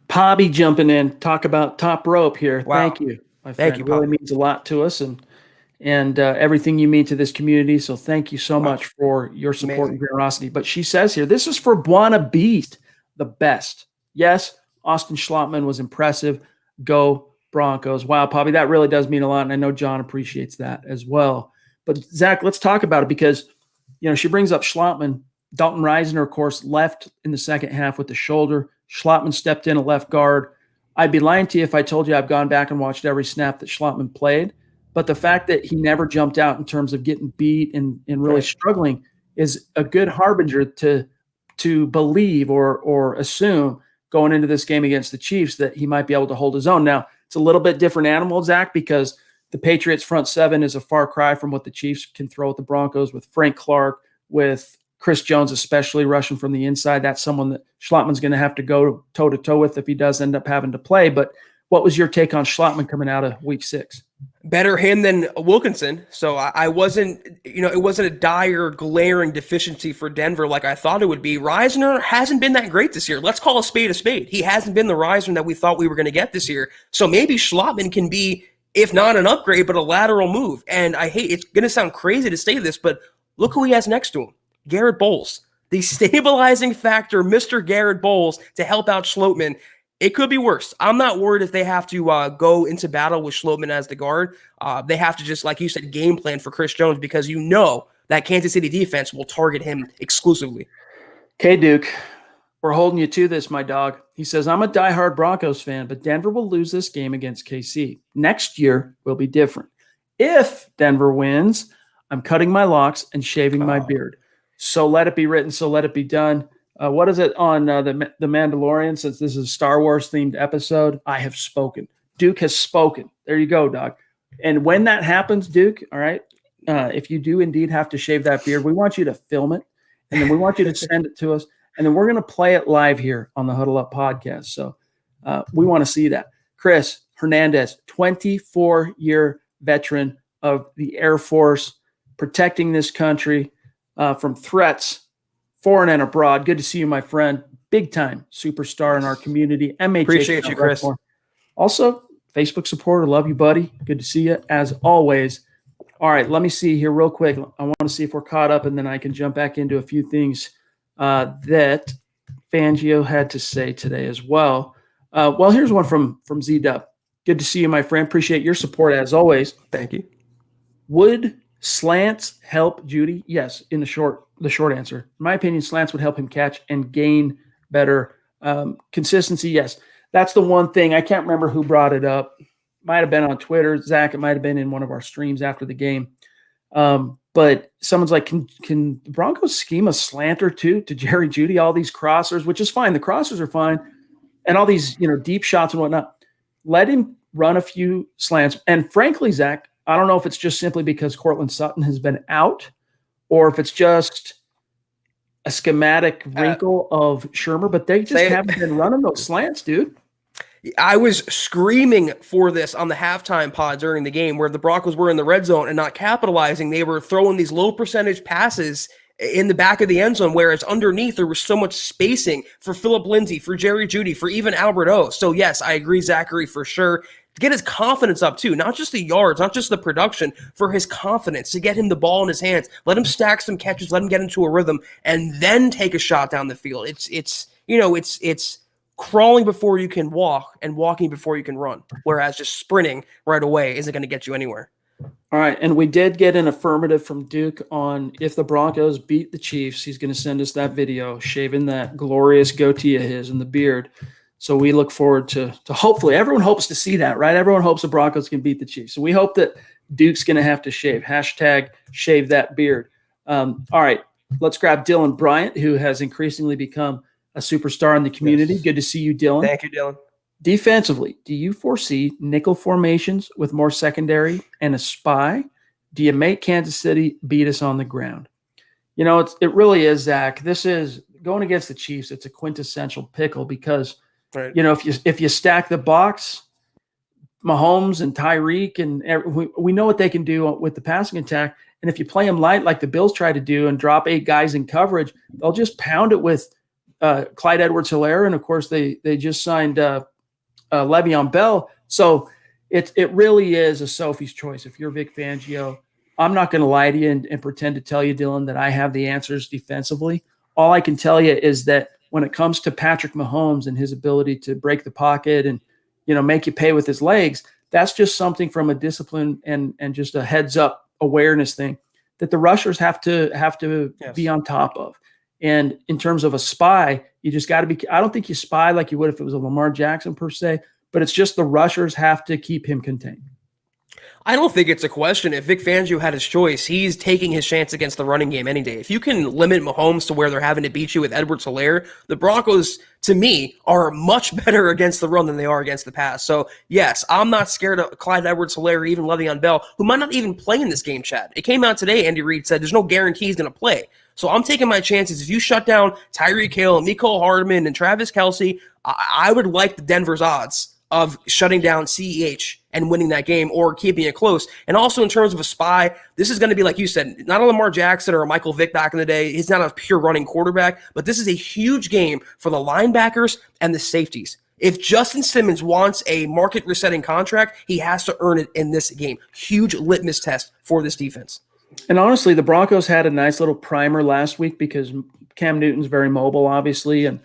Pobby jumping in, talk about top rope here. Wow. Thank you. My friend. Thank you, it really means a lot to us and everything you mean to this community. So thank you so much for your support and generosity. But she says here, this is for Buona Beast, the best. Yes, Austin Schlottman was impressive. Go Broncos. Wow, Pobby, that really does mean a lot. And I know John appreciates that as well. But Zach, let's talk about it because, she brings up Schlottman. Dalton Reisner, of course, left in the second half with the shoulder. Schlottman stepped in at left guard. I'd be lying to you if I told you I've gone back and watched every snap that Schlottman played. But the fact that he never jumped out in terms of getting beat and really struggling is a good harbinger to believe or assume going into this game against the Chiefs that he might be able to hold his own. Now, it's a little bit different animal, Zach, because the Patriots front seven is a far cry from what the Chiefs can throw at the Broncos with Frank Clark, with Chris Jones, especially rushing from the inside. That's someone that Schlottman's going to have to go toe-to-toe with if he does end up having to play. But what was your take on Schlottman coming out of week 6? Better him than Wilkinson. So I wasn't, it wasn't a dire, glaring deficiency for Denver like I thought it would be. Reisner hasn't been that great this year. Let's call a spade a spade. He hasn't been the Reisner that we thought we were going to get this year. So maybe Schlottman can be, if not an upgrade, but a lateral move. And it's going to sound crazy to say this, but Look who he has next to him, Garrett Bowles. The stabilizing factor, Mr. Garrett Bowles, to help out Schlottmann. It could be worse. I'm not worried if they have to go into battle with Schlottmann as the guard. They have to just, like you said, game plan for Chris Jones because you know that Kansas City defense will target him exclusively. Okay, Duke, we're holding you to this, my dog. He says, I'm a diehard Broncos fan, but Denver will lose this game against KC. Next year will be different. If Denver wins, I'm cutting my locks and shaving my beard. So let it be written, so let it be done. What is it on the Mandalorian? Since this is a Star Wars themed episode, I have spoken. Duke has spoken. There you go, dog. And when that happens, Duke, all right, if you do indeed have to shave that beard, we want you to film it, and then we want you to send it to us, and then we're going to play it live here on the Huddle Up podcast. So we want to see that. Chris Hernandez, 24-year veteran of the Air Force, protecting this country from threats, foreign and abroad. Good to see you, my friend. Big time superstar in our community. MHH. Appreciate you, Chris. Also, Facebook supporter. Love you, buddy. Good to see you as always. All right, let me see here real quick. I want to see if we're caught up, and then I can jump back into a few things that Fangio had to say today as well. Well, here's one from Z-Dub. Good to see you, my friend. Appreciate your support as always. Thank you. Would slants help Jeudy? Yes, in the short answer. In my opinion, slants would help him catch and gain better consistency. Yes, that's the one thing. I can't remember who brought it up. Might have been on Twitter. Zach, it might have been in one of our streams after the game. But someone's like, can the Broncos scheme a slant or two to Jerry Jeudy, all these crossers, which is fine. The crossers are fine. And all these, deep shots and whatnot. Let him run a few slants. And frankly, Zach, I don't know if it's just simply because Cortland Sutton has been out or if it's just a schematic wrinkle of Shermer, but they just haven't been running those slants, dude. I was screaming for this on the halftime pod during the game where the Broncos were in the red zone and not capitalizing. They were throwing these low percentage passes in the back of the end zone, whereas underneath there was so much spacing for Phillip Lindsay, for Jerry Jeudy, for even Albert O. So yes, I agree, Zachary, for sure. To get his confidence up too, not just the yards, not just the production, for his confidence, to get him the ball in his hands, let him stack some catches, let him get into a rhythm, and then take a shot down the field. It's crawling before you can walk and walking before you can run, whereas just sprinting right away isn't going to get you anywhere. All right, and we did get an affirmative from Duke on if the Broncos beat the Chiefs, he's going to send us that video, shaving that glorious goatee of his and the beard. So we look forward to hopefully, everyone hopes to see that, right? Everyone hopes the Broncos can beat the Chiefs. So we hope that Duke's going to have to shave. Hashtag shave that beard. All right, let's grab Dylan Bryant, who has increasingly become a superstar in the community. Yes. Good to see you, Dylan. Thank you, Dylan. Defensively, do you foresee nickel formations with more secondary and a spy? Do you make Kansas City beat us on the ground? It really is, Zach. This is going against the Chiefs. It's a quintessential pickle because, right. If you stack the box, Mahomes and Tyreek, and we know what they can do with the passing attack. And if you play them light like the Bills try to do and drop 8 guys in coverage, they'll just pound it with Clyde Edwards-Helaire. And, of course, they just signed Le'Veon Bell. So it really is a Sophie's choice. If you're Vic Fangio, I'm not going to lie to you and pretend to tell you, Dylan, that I have the answers defensively. All I can tell you is that when it comes to Patrick Mahomes and his ability to break the pocket and, make you pay with his legs, that's just something from a discipline and just a heads up awareness thing that the rushers have to yes. be on top of. And in terms of a spy, you just got to be – I don't think you spy like you would if it was a Lamar Jackson per se, but it's just the rushers have to keep him contained. I don't think it's a question. If Vic Fangio had his choice, he's taking his chance against the running game any day. If you can limit Mahomes to where they're having to beat you with Edwards-Helaire, the Broncos, to me, are much better against the run than they are against the pass. So, yes, I'm not scared of Clyde Edwards-Helaire or even Le'Veon Bell, who might not even play in this game, Chad. It came out today, Andy Reid said there's no guarantee he's going to play. So I'm taking my chances. If you shut down Tyreek Hill, Mecole Hardman, and Travis Kelce, I would like the Denver's odds of shutting down CEH and winning that game or keeping it close. And also in terms of a spy, this is going to be, like you said, not a Lamar Jackson or a Michael Vick back in the day. He's not a pure running quarterback, but this is a huge game for the linebackers and the safeties. If Justin Simmons wants a market resetting contract, he has to earn it in this game. Huge litmus test for this defense. And honestly, the Broncos had a nice little primer last week because Cam Newton's very mobile, obviously, and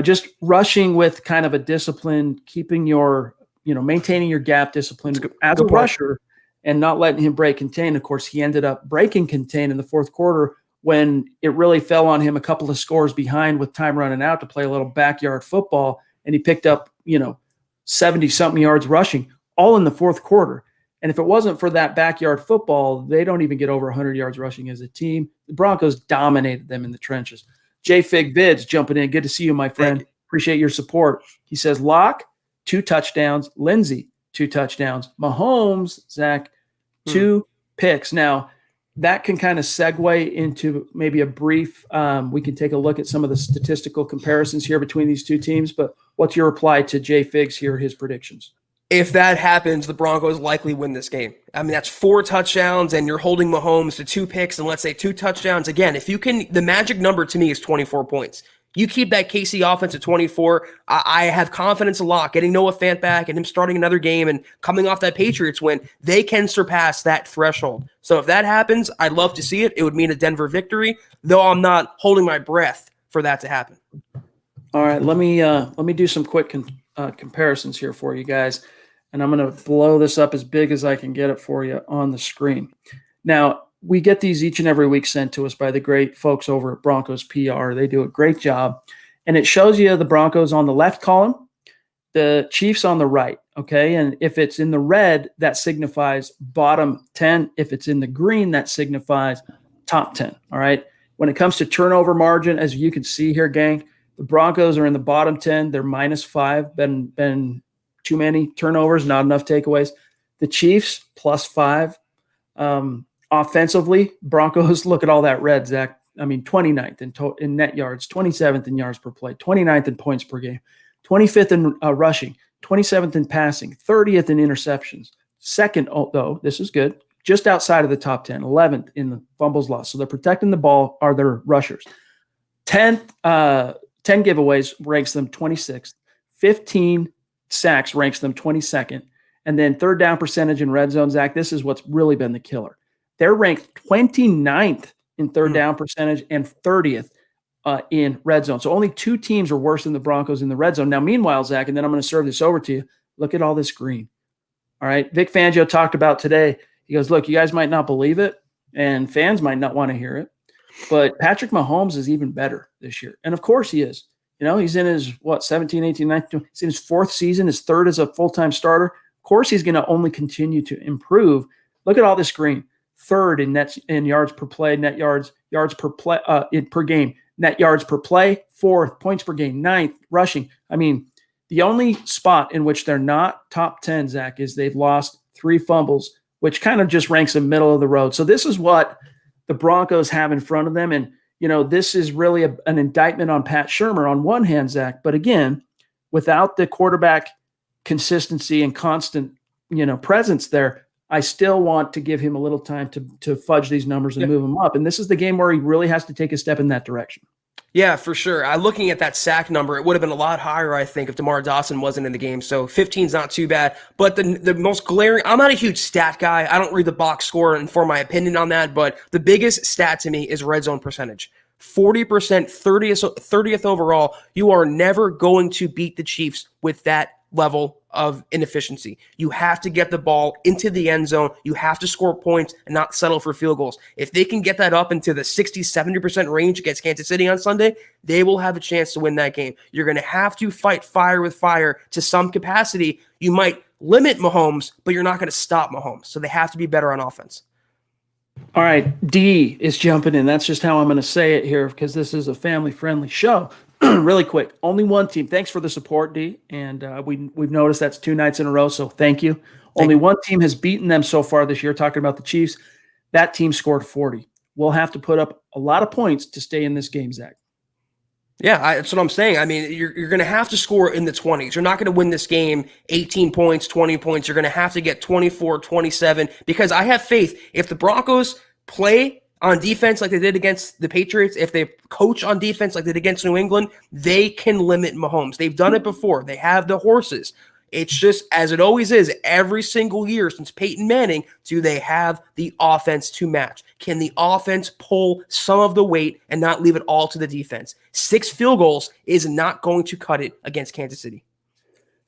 just rushing with kind of a discipline, keeping your, maintaining your gap discipline as a rusher and not letting him break contain. Of course, he ended up breaking contain in the fourth quarter when it really fell on him a couple of scores behind with time running out to play a little backyard football, and he picked up, 70-something yards rushing, all in the fourth quarter. And if it wasn't for that backyard football, they don't even get over 100 yards rushing as a team. The Broncos dominated them in the trenches. J Fig Vids jumping in. Good to see you, my friend. Appreciate your support. He says, Locke, 2 touchdowns. Lindsey, 2 touchdowns. Mahomes, Zach, 2 picks. Now, that can kind of segue into maybe a brief we can take a look at some of the statistical comparisons here between these two teams. But what's your reply to J Figs here, his predictions? If that happens, the Broncos likely win this game. I mean, that's 4 touchdowns, and you're holding Mahomes to 2 picks, and let's say 2 touchdowns. Again, if you can, the magic number to me is 24 points. You keep that Casey offense at 24. I have confidence a lot. Getting Noah Fant back and him starting another game and coming off that Patriots win, they can surpass that threshold. So if that happens, I'd love to see it. It would mean a Denver victory, though I'm not holding my breath for that to happen. All right, let me do some quick comparisons here for you guys. And I'm going to blow this up as big as I can get it for you on the screen. Now, we get these each and every week sent to us by the great folks over at Broncos PR. They do a great job. And it shows you the Broncos on the left column, the Chiefs on the right, okay? And if it's in the red, that signifies bottom 10. If it's in the green, that signifies top 10, all right? When it comes to turnover margin, as you can see here, gang, the Broncos are in the bottom 10. They're -5, been too many turnovers, not enough takeaways. The Chiefs, +5. Offensively, Broncos, look at all that red, Zach. I mean, 29th in net yards, 27th in yards per play, 29th in points per game, 25th in rushing, 27th in passing, 30th in interceptions. Second, though, this is good, just outside of the top 10, 11th in the fumbles lost. So they're protecting the ball, are their rushers. 10 giveaways ranks them 26th. 15 sacks ranks them 22nd. And then third down percentage in red zone, Zach, this is what's really been the killer. They're ranked 29th in third down percentage and 30th in red zone. So only 2 teams are worse than the Broncos in the red zone. Now, meanwhile, Zach, and then I'm going to serve this over to you, look at all this green. All right, Vic Fangio talked about today. He goes, look, you guys might not believe it, and fans might not want to hear it, but Patrick Mahomes is even better this year. And, of course, he is. He's in his, 17, 18, 19, he's in his 4th season, his 3rd as a full-time starter. Of course, he's going to only continue to improve. Look at all this green. 3rd in yards per play, net yards per play per game, net yards per play, 4th, points per game, 9th, rushing. I mean, the only spot in which they're not top 10, Zach, is they've lost 3 fumbles, which kind of just ranks them middle of the road. So this is what the Broncos have in front of them. And, this is really an indictment on Pat Shurmur on one hand, Zach. But again, without the quarterback consistency and constant, presence there, I still want to give him a little time to fudge these numbers and move them up. And this is the game where he really has to take a step in that direction. Yeah, for sure. Looking at that sack number, it would have been a lot higher, I think, if DeMar Dawson wasn't in the game. So 15 is not too bad. But the most glaring, I'm not a huge stat guy. I don't read the box score and form my opinion on that. But the biggest stat to me is red zone percentage. 40%, 30th overall. You are never going to beat the Chiefs with that level of inefficiency. You have to get the ball into the end zone. You have to score points and not settle for field goals. If they can get that up into the 60-70% range against Kansas City on Sunday, they will have a chance to win that game. You're going to have to fight fire with fire to some capacity. You might limit Mahomes, but you're not going to stop Mahomes. So they have to be better on offense. All right, D is jumping in. That's just how I'm going to say it here because this is a family-friendly show. Really quick, only one team. Thanks for the support, D. And we've noticed that's 2 nights in a row, so thank you. Only one team has beaten them so far this year, talking about the Chiefs. That team scored 40. We'll have to put up a lot of points to stay in this game, Zach. Yeah, that's what I'm saying. I mean, you're going to have to score in the 20s. You're not going to win this game 18 points, 20 points. You're going to have to get 24, 27, because I have faith if the Broncos play on defense like they did against the Patriots, if they coach on defense like they did against New England, they can limit Mahomes. They've done it before. They have the horses. It's just, as it always is, every single year since Peyton Manning, do they have the offense to match? Can the offense pull some of the weight and not leave it all to the defense? 6 field goals is not going to cut it against Kansas City.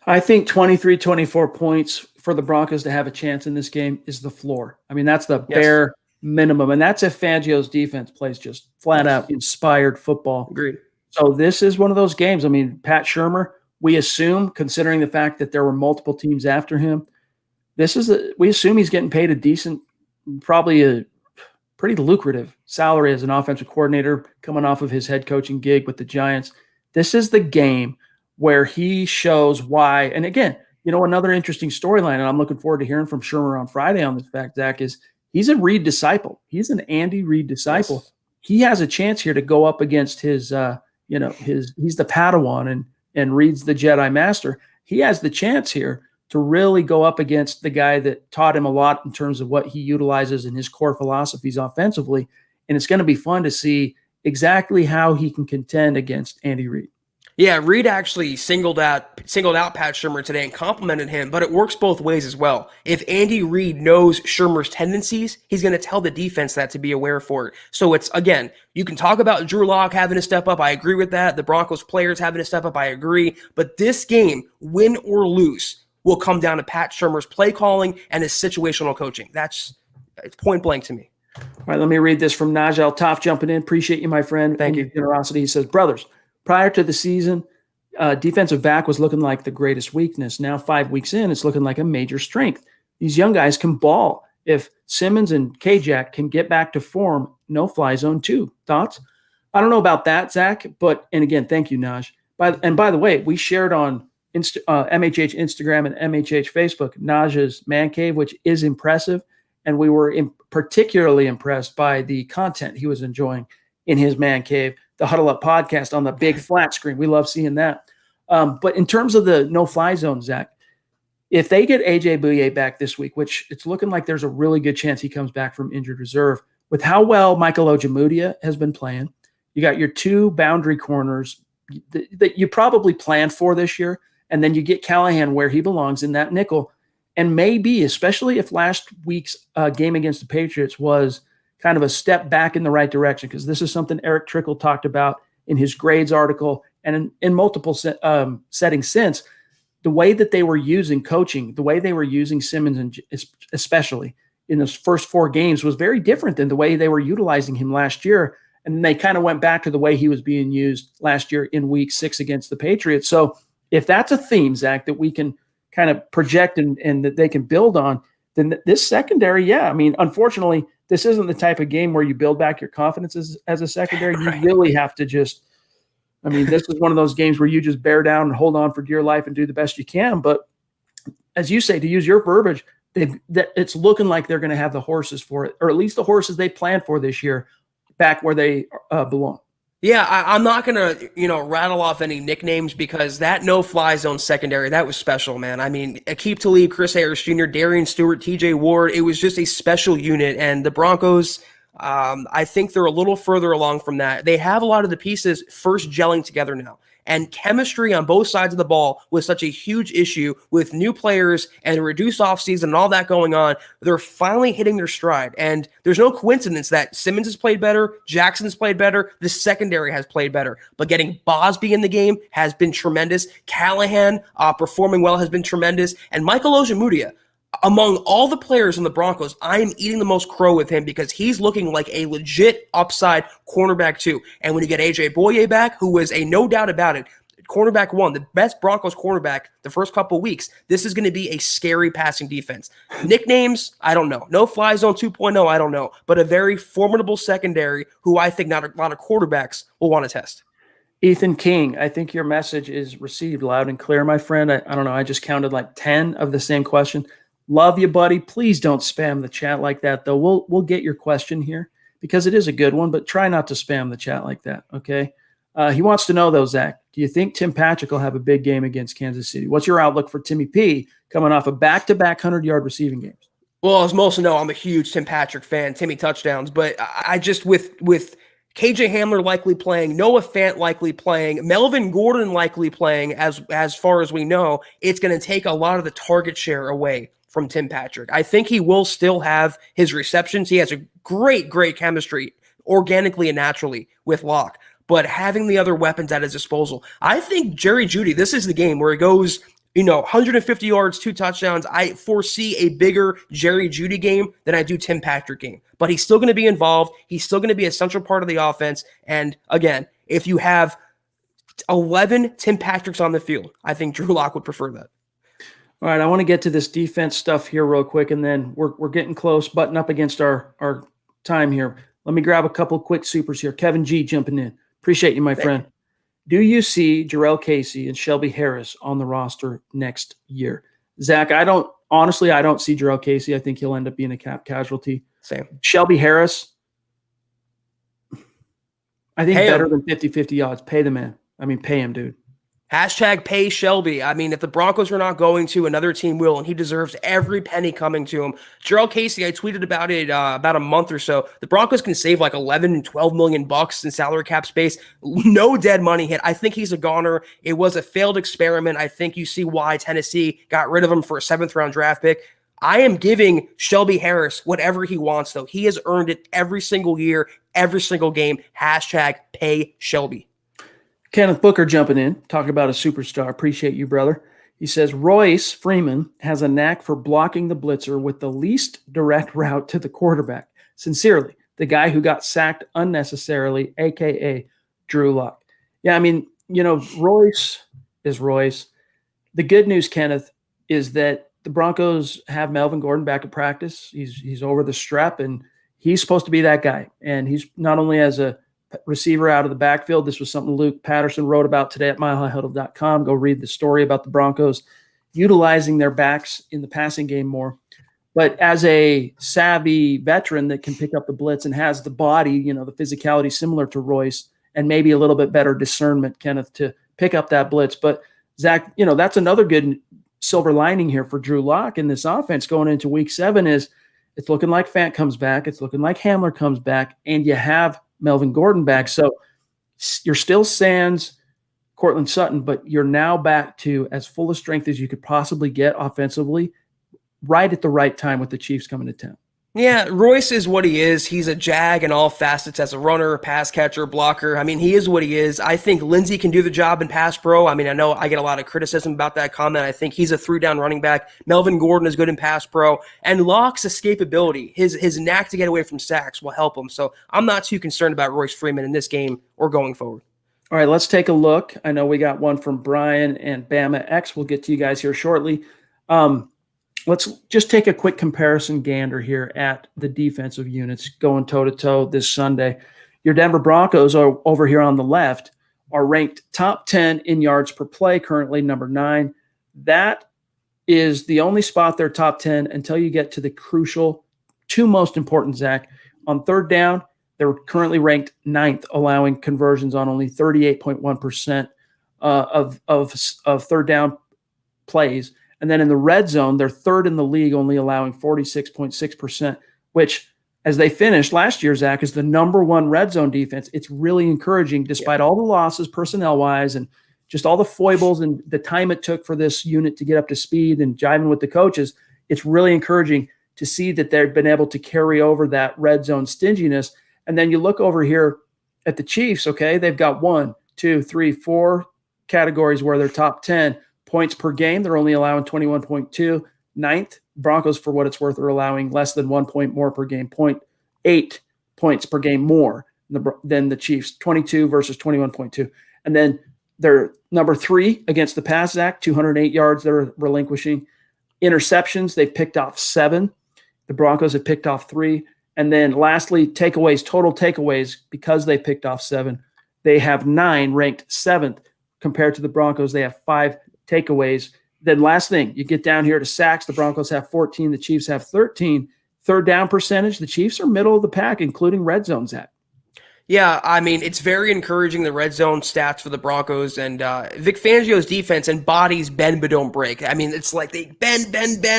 I think 23, 24 points for the Broncos to have a chance in this game is the floor. I mean, that's the bare minimum. And that's if Fangio's defense plays just flat out inspired football. Agreed. So this is one of those games. I mean, Pat Shurmur, we assume, considering the fact that there were multiple teams after him, we assume he's getting paid a decent, probably a pretty lucrative salary as an offensive coordinator coming off of his head coaching gig with the Giants. This is the game where he shows why. And again, another interesting storyline, and I'm looking forward to hearing from Shurmur on Friday on this fact, Zach, is he's a Reid disciple. He's an Andy Reid disciple. Yes. He has a chance here to go up against his, he's the Padawan and Reid's the Jedi Master. He has the chance here to really go up against the guy that taught him a lot in terms of what he utilizes in his core philosophies offensively. And it's going to be fun to see exactly how he can contend against Andy Reid. Yeah, Reid actually singled out Pat Shurmur today and complimented him, but it works both ways as well. If Andy Reid knows Shurmur's tendencies, he's going to tell the defense that to be aware for it. So it's, again, you can talk about Drew Lock having to step up. I agree with that. The Broncos players having to step up. I agree. But this game, win or lose, will come down to Pat Shurmur's play calling and his situational coaching. It's point blank to me. All right, let me read this from Najal Toff jumping in. Appreciate you, my friend. Thank you. Your generosity. He says, brothers, prior to the season, defensive back was looking like the greatest weakness. Now 5 weeks in, it's looking like a major strength. These young guys can ball. If Simmons and K-Jack can get back to form, no-fly zone 2. Thoughts? I don't know about that, Zach, and again, thank you, Naj. By the way, we shared on MHH Instagram and MHH Facebook Naj's Man Cave, which is impressive, and we were particularly impressed by the content he was enjoying in his Man Cave, the Huddle Up podcast on the big flat screen. We love seeing that. But in terms of the no-fly zone, Zach, if they get A.J. Bouye back this week, which it's looking like there's a really good chance he comes back from injured reserve, with how well Michael Ojemudia has been playing, you got your 2 boundary corners that you probably planned for this year, and then you get Callahan where he belongs in that nickel. And maybe, especially if last week's game against the Patriots was kind of a step back in the right direction, because this is something Eric Trickle talked about in his grades article and in multiple settings since, the way that they were using coaching, the way they were using Simmons, and especially in those first 4 games, was very different than the way they were utilizing him last year. And they kind of went back to the way he was being used last year in week 6 against the Patriots. So if that's a theme, Zach, that we can kind of project and that they can build on, then this secondary, I mean, unfortunately, this isn't the type of game where you build back your confidence as a secondary. You really have to this is one of those games where you just bear down and hold on for dear life and do the best you can. But as you say, to use your verbiage, it's looking like they're going to have the horses for it, or at least the horses they planned for this year, back where they belong. Yeah, I'm not going to, rattle off any nicknames, because that no-fly zone secondary, that was special, man. I mean, Aqib Talib, Chris Harris Jr., Darian Stewart, TJ Ward, it was just a special unit. And the Broncos, I think they're a little further along from that. They have a lot of the pieces first gelling together now. And chemistry on both sides of the ball was such a huge issue with new players and a reduced offseason and all that going on. They're finally hitting their stride. And there's no coincidence that Simmons has played better, Jackson's played better, the secondary has played better. But getting Bosby in the game has been tremendous. Callahan performing well has been tremendous. And Michael Ojemudia, among all the players in the Broncos, I am eating the most crow with him, because he's looking like a legit upside cornerback too. And when you get A.J. Bouye back, who was a no doubt about it, cornerback 1, the best Broncos cornerback the first couple of weeks, this is going to be a scary passing defense. Nicknames, I don't know. No fly zone 2.0, I don't know. But a very formidable secondary who I think not a lot of quarterbacks will want to test. Ethan King, I think your message is received loud and clear, my friend. I don't know. I just counted like 10 of the same question. Love you, buddy. Please don't spam the chat like that, though. We'll get your question here because it is a good one, but try not to spam the chat like that, okay? He wants to know, though, Zach, do you think Tim Patrick will have a big game against Kansas City? What's your outlook for Timmy P coming off a back-to-back 100-yard receiving games? Well, as most know, I'm a huge Tim Patrick fan, Timmy touchdowns, but I just with KJ Hamler likely playing, Noah Fant likely playing, Melvin Gordon likely playing, as far as we know, it's going to take a lot of the target share away from Tim Patrick. I think he will still have his receptions. He has a great chemistry organically and naturally with Locke, but having the other weapons at his disposal, I think Jerry Jeudy, this is the game where he goes, 150 yards, 2 touchdowns. I foresee a bigger Jerry Jeudy game than I do Tim Patrick game, but he's still going to be involved. He's still going to be a central part of the offense. And again, if you have 11 Tim Patricks on the field, I think Drew Lock would prefer that. All right, I want to get to this defense stuff here real quick, and then we're getting close, button up against our time here. Let me grab a couple quick supers here. Kevin G jumping in. Appreciate you, my friend. Do you see Darrell Casey and Shelby Harris on the roster next year? Zach, I don't see Darrell Casey. I think he'll end up being a cap casualty. Same. Shelby Harris, I think better than 50-50 odds. Pay the man. I mean, pay him, dude. Hashtag pay Shelby. I mean, if the Broncos are not going to, another team will, and he deserves every penny coming to him. Darrell Casey, I tweeted about it about a month or so. The Broncos can save like 11 and 12 million bucks in salary cap space. No dead money hit. I think he's a goner. It was a failed experiment. I think you see why Tennessee got rid of him for a 7th-round draft pick. I am giving Shelby Harris whatever he wants, though. He has earned it every single year, every single game. Hashtag pay Shelby. Kenneth Booker jumping in, talking about a superstar. Appreciate you, brother. He says, Royce Freeman has a knack for blocking the blitzer with the least direct route to the quarterback. Sincerely, the guy who got sacked unnecessarily, a.k.a. Drew Lock. Yeah, I mean, Royce is Royce. The good news, Kenneth, is that the Broncos have Melvin Gordon back at practice. He's over the strep, and he's supposed to be that guy. And he's not only as a receiver out of the backfield. This was something Luke Patterson wrote about today at milehighhuddle.com. Go read the story about the Broncos utilizing their backs in the passing game more. But as a savvy veteran that can pick up the blitz and has the body, the physicality similar to Royce, and maybe a little bit better discernment, Kenneth, to pick up that blitz. But Zach, that's another good silver lining here for Drew Lock in this offense going into week 7 is it's looking like Fant comes back. It's looking like Hamler comes back, and you have Melvin Gordon back. So you're still sans Cortland Sutton, but you're now back to as full of strength as you could possibly get offensively right at the right time with the Chiefs coming to town. Yeah, Royce is what he is. He's a jag in all facets as a runner, pass catcher, blocker. I mean, he is what he is. I think Lindsey can do the job in pass pro. I mean, I know I get a lot of criticism about that comment. I think he's a 3-down running back. Melvin Gordon is good in pass pro. And Locke's escapability, his knack to get away from sacks will help him. So I'm not too concerned about Royce Freeman in this game or going forward. All right, let's take a look. I know we got one from Brian and Bama X. We'll get to you guys here shortly. Let's just take a quick comparison gander here at the defensive units going toe-to-toe this Sunday. Your Denver Broncos are over here on the left are ranked top 10 in yards per play, currently number 9. That is the only spot they're top 10 until you get to the crucial 2 most important, Zach. On 3rd down, they're currently ranked 9th, allowing conversions on only 38.1% of 3rd down plays. And then in the red zone, they're 3rd in the league, only allowing 46.6%, which, as they finished last year, Zach, is the number 1 red zone defense. It's really encouraging, despite all the losses personnel-wise and just all the foibles and the time it took for this unit to get up to speed and jiving with the coaches. It's really encouraging to see that they've been able to carry over that red zone stinginess. And then you look over here at the Chiefs, okay? They've got 1, 2, 3, 4 categories where they're top 10. Points per game, they're only allowing 21.2. 9th, Broncos, for what it's worth, are allowing less than 1 point more per game, 0.8 points per game more than the Chiefs, 22 versus 21.2. And then they're number 3 against the pass, Zach, 208 yards they're relinquishing. Interceptions, they've picked off 7. The Broncos have picked off 3. And then lastly, takeaways, total takeaways, because they picked off 7, they have 9, ranked 7th. Compared to the Broncos, they have 5 takeaways. Then last thing, you get down here to sacks. The Broncos have 14. The Chiefs have 13. 3rd down percentage, the Chiefs are middle of the pack, including red zone, Zach. Yeah, I mean, it's very encouraging, the red zone stats for the Broncos, and Vic Fangio's defense embodies bend but don't break. I mean, it's like they bend,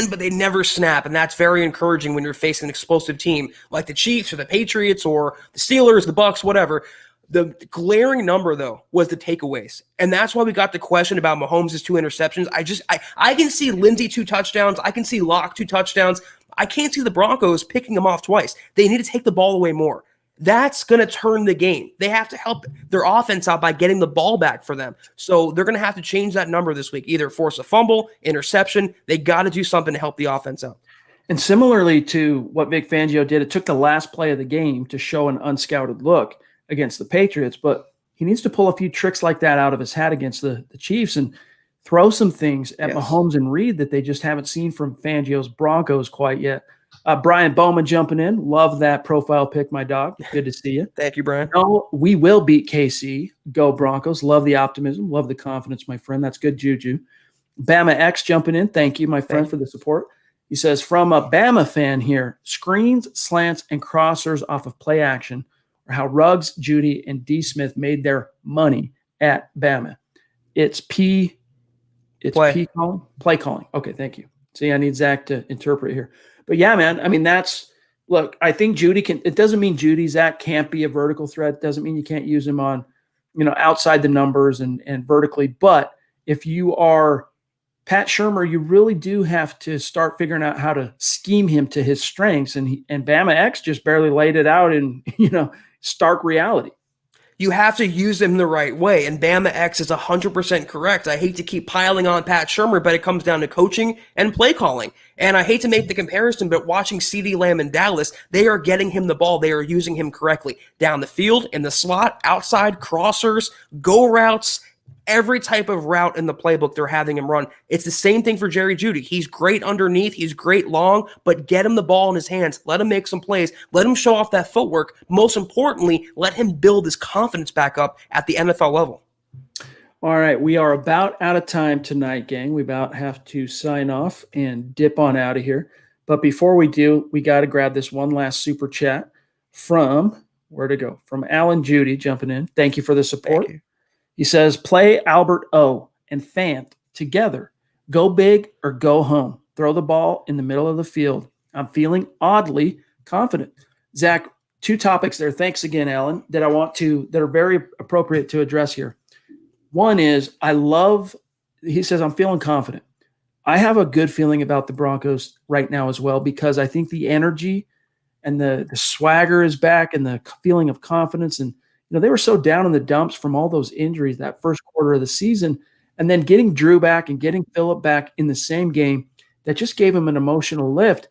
but they never snap, and that's very encouraging when you're facing an explosive team like the Chiefs or the Patriots or the Steelers, the Bucks, whatever. The glaring number, though, was the takeaways, and that's why we got the question about Mahomes' 2 interceptions. I can see Lindsey 2 touchdowns. I can see Locke 2 touchdowns. I can't see the Broncos picking them off twice. They need to take the ball away more. That's going to turn the game. They have to help their offense out by getting the ball back for them. So they're going to have to change that number this week, either force a fumble, interception. They got to do something to help the offense out. And similarly to what Vic Fangio did, it took the last play of the game to show an unscouted look against the Patriots, but he needs to pull a few tricks like that out of his hat against the Chiefs and throw some things at Mahomes and Reid that they just haven't seen from Fangio's Broncos quite yet. Brian Bowman jumping in. Love that profile pic, my dog. Good to see you. Thank you, Brian. No, we will beat KC. Go Broncos. Love the optimism. Love the confidence, my friend. That's good juju. Bama X jumping in. Thank you, my friend, for the support. He says, from a Bama fan here, screens, slants, and crossers off of play action are how Ruggs, Jeudy, and D. Smith made their money at Bama. It's play calling? Play calling. Okay, thank you. See, I need Zach to interpret here. But yeah, man, I mean, look, I think Jeudy it doesn't mean Zach can't be a vertical threat. It doesn't mean you can't use him on, outside the numbers and vertically. But if you are Pat Shurmur, you really do have to start figuring out how to scheme him to his strengths. And Bama X just barely laid it out in, stark reality. You have to use him the right way, and Bama X is 100% correct. I hate to keep piling on Pat Shurmur, but it comes down to coaching and play calling. And I hate to make the comparison, but watching CeeDee Lamb in Dallas, they are getting him the ball. They are using him correctly. Down the field, in the slot, outside, crossers, go routes, every type of route in the playbook they're having him run. It's the same thing for Jerry Jeudy. He's great underneath. He's great long, but get him the ball in his hands. Let him make some plays. Let him show off that footwork. Most importantly, let him build his confidence back up at the NFL level. All right, we are about out of time tonight, gang. We about have to sign off and dip on out of here. But before we do, we got to grab this one last super chat from, where to go? From Alan Jeudy jumping in. Thank you for the support. He says, play Albert O and Fant together. Go big or go home. Throw the ball in the middle of the field. I'm feeling oddly confident. Zach, 2 topics there. Thanks again, Alan, that are very appropriate to address here. One is, he says, I'm feeling confident. I have a good feeling about the Broncos right now as well, because I think the energy and the swagger is back and the feeling of confidence. And, they were so down in the dumps from all those injuries that first quarter of the season, and then getting Drew back and getting Phillip back in the same game, that just gave him an emotional lift.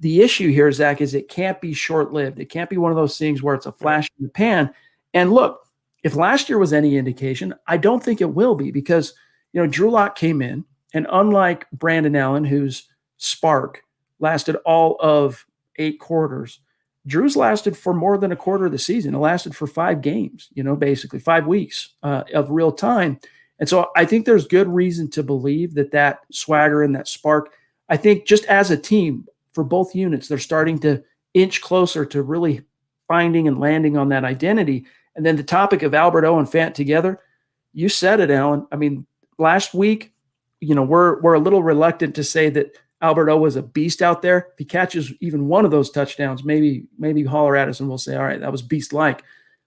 The issue here, Zach, is it can't be short-lived. It can't be one of those things where it's a flash in the pan. And look, if last year was any indication, I don't think it will be, because, Drew Lock came in, and unlike Brandon Allen, whose spark lasted all of 8 quarters, Drew's lasted for more than a quarter of the season. It lasted for 5 games, basically 5 weeks of real time. And so I think there's good reason to believe that swagger and that spark, I think just as a team for both units, they're starting to inch closer to really finding and landing on that identity. And then the topic of Albert O and Fant together, you said it, Alan. I mean, last week, we're a little reluctant to say that Albert O was a beast out there. If he catches even one of those touchdowns, maybe holler at us and we'll say, all right, that was beast-like.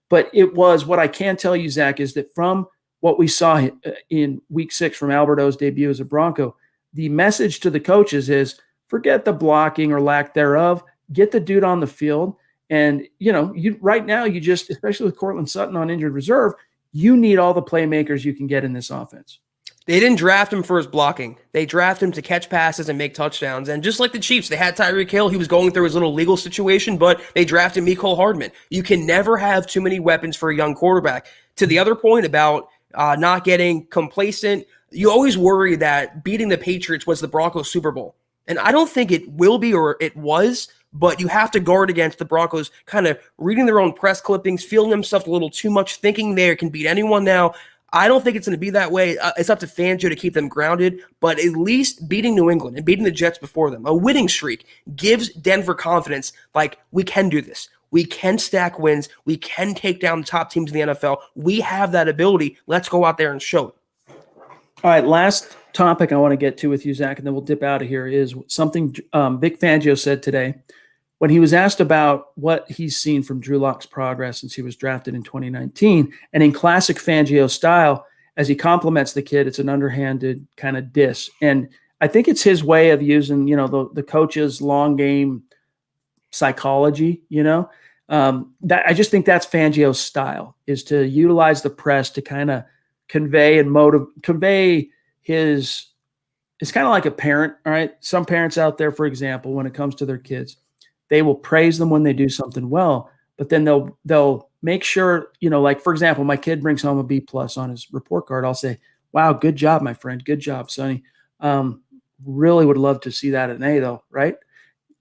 But it was, what I can tell you, Zach, is that from what we saw in week 6 from Albert O's debut as a Bronco, the message to the coaches is, forget the blocking or lack thereof. Get the dude on the field. And, right now, you just, especially with Cortland Sutton on injured reserve, you need all the playmakers you can get in this offense. They didn't draft him for his blocking. They drafted him to catch passes and make touchdowns. And just like the Chiefs, they had Tyreek Hill. He was going through his little legal situation, but they drafted Mecole Hardman. You can never have too many weapons for a young quarterback. To the other point about not getting complacent, you always worry that beating the Patriots was the Broncos Super Bowl. And I don't think it will be, or it was, but you have to guard against the Broncos kind of reading their own press clippings, feeling themselves a little too much, thinking they can beat anyone now. I don't think it's going to be that way. It's up to Fangio to keep them grounded, but at least beating New England and beating the Jets before them, a winning streak, gives Denver confidence, like, we can do this. We can stack wins. We can take down the top teams in the NFL. We have that ability. Let's go out there and show it. All right, last topic I want to get to with you, Zach, and then we'll dip out of here, is something Vic Fangio said today when he was asked about what he's seen from Drew Lock's progress since he was drafted in 2019. And in classic Fangio style, as he compliments the kid, it's an underhanded kind of diss. And I think it's his way of using, the coach's long game psychology, that I just think that's Fangio's style, is to utilize the press to kind of convey his, it's kind of like a parent. All right. Some parents out there, for example, when it comes to their kids, they will praise them when they do something well, but then they'll make sure, like, for example, my kid brings home a B+ on his report card. I'll say, wow, good job, my friend. Good job, Sonny. Really would love to see that an A though. Right.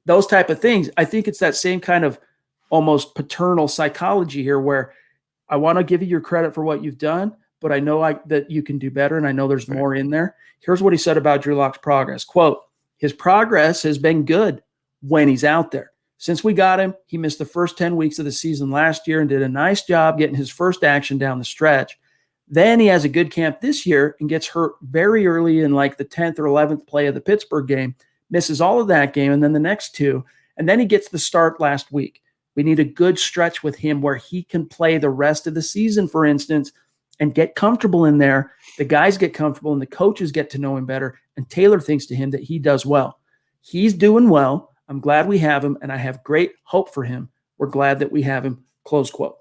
Those type of things. I think it's that same kind of almost paternal psychology here, where I want to give you your credit for what you've done, but I know that you can do better, and I know there's more in there. Here's what he said about Drew Lock's progress. Quote, his progress has been good when he's out there. Since we got him, he missed the first 10 weeks of the season last year and did a nice job getting his first action down the stretch. Then he has a good camp this year and gets hurt very early in like the 10th or 11th play of the Pittsburgh game, misses all of that game and then the next two, and then he gets the start last week. We need a good stretch with him where he can play the rest of the season, for instance, and get comfortable in there. The guys get comfortable and the coaches get to know him better and tailor things to him that he does well. He's doing well. I'm glad we have him, and I have great hope for him. We're glad that we have him, close quote.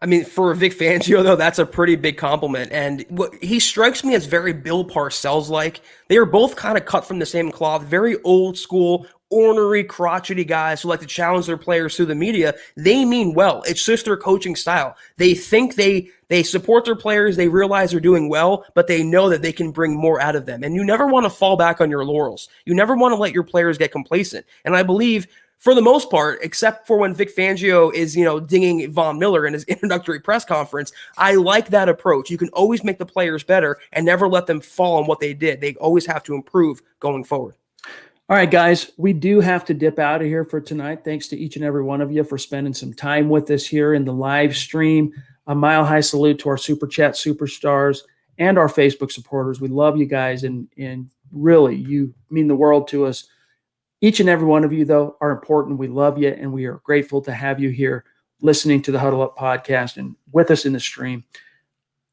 I mean, for Vic Fangio, though, that's a pretty big compliment. And he strikes me as very Bill Parcells-like. They are both kind of cut from the same cloth, very old school, ornery, crotchety guys who like to challenge their players through the media. They mean well. It's just their coaching style. They think they support their players. They realize they're doing well, but they know that they can bring more out of them. And you never want to fall back on your laurels. You never want to let your players get complacent. And I believe, for the most part, except for when Vic Fangio is, dinging Von Miller in his introductory press conference, I like that approach. You can always make the players better and never let them fall on what they did. They always have to improve going forward. All right, guys, we do have to dip out of here for tonight. Thanks to each and every one of you for spending some time with us here in the live stream. A mile high salute to our Super Chat superstars and our Facebook supporters. We love you guys, and really, you mean the world to us. Each and every one of you, though, are important. We love you, and we are grateful to have you here listening to the Huddle Up podcast and with us in the stream.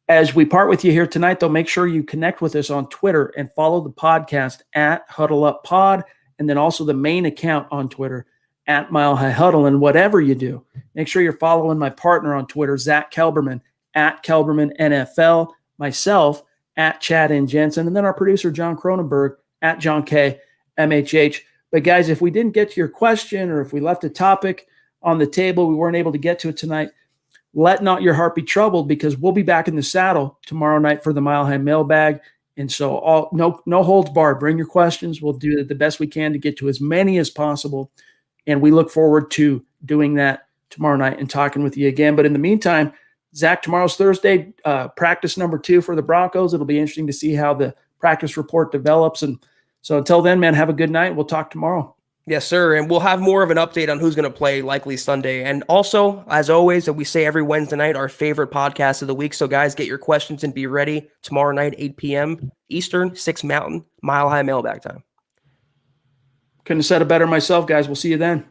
As we part with you here tonight, though, make sure you connect with us on Twitter and follow the podcast at Huddle Up Pod, and then also the main account on Twitter at Mile High Huddle. And whatever you do, make sure you're following my partner on Twitter, Zack Kelberman, at Kelberman NFL, myself, at Chad and Jensen, and then our producer, John Cronenberg, at John K. MHH. But guys, if we didn't get to your question, or if we left a topic on the table, we weren't able to get to it tonight, let not your heart be troubled, because we'll be back in the saddle tomorrow night for the Mile High Mailbag. And so no holds barred. Bring your questions. We'll do the best we can to get to as many as possible. And we look forward to doing that tomorrow night and talking with you again. But in the meantime, Zach, tomorrow's Thursday, practice number 2 for the Broncos. It'll be interesting to see how the practice report develops. And so until then, man, have a good night. We'll talk tomorrow. Yes, sir. And we'll have more of an update on who's going to play likely Sunday. And also, as always, that we say every Wednesday night, our favorite podcast of the week. So guys, get your questions and be ready tomorrow night, 8 p.m. Eastern, 6 Mountain, Mile High Mailbag time. Couldn't have said it better myself, guys. We'll see you then.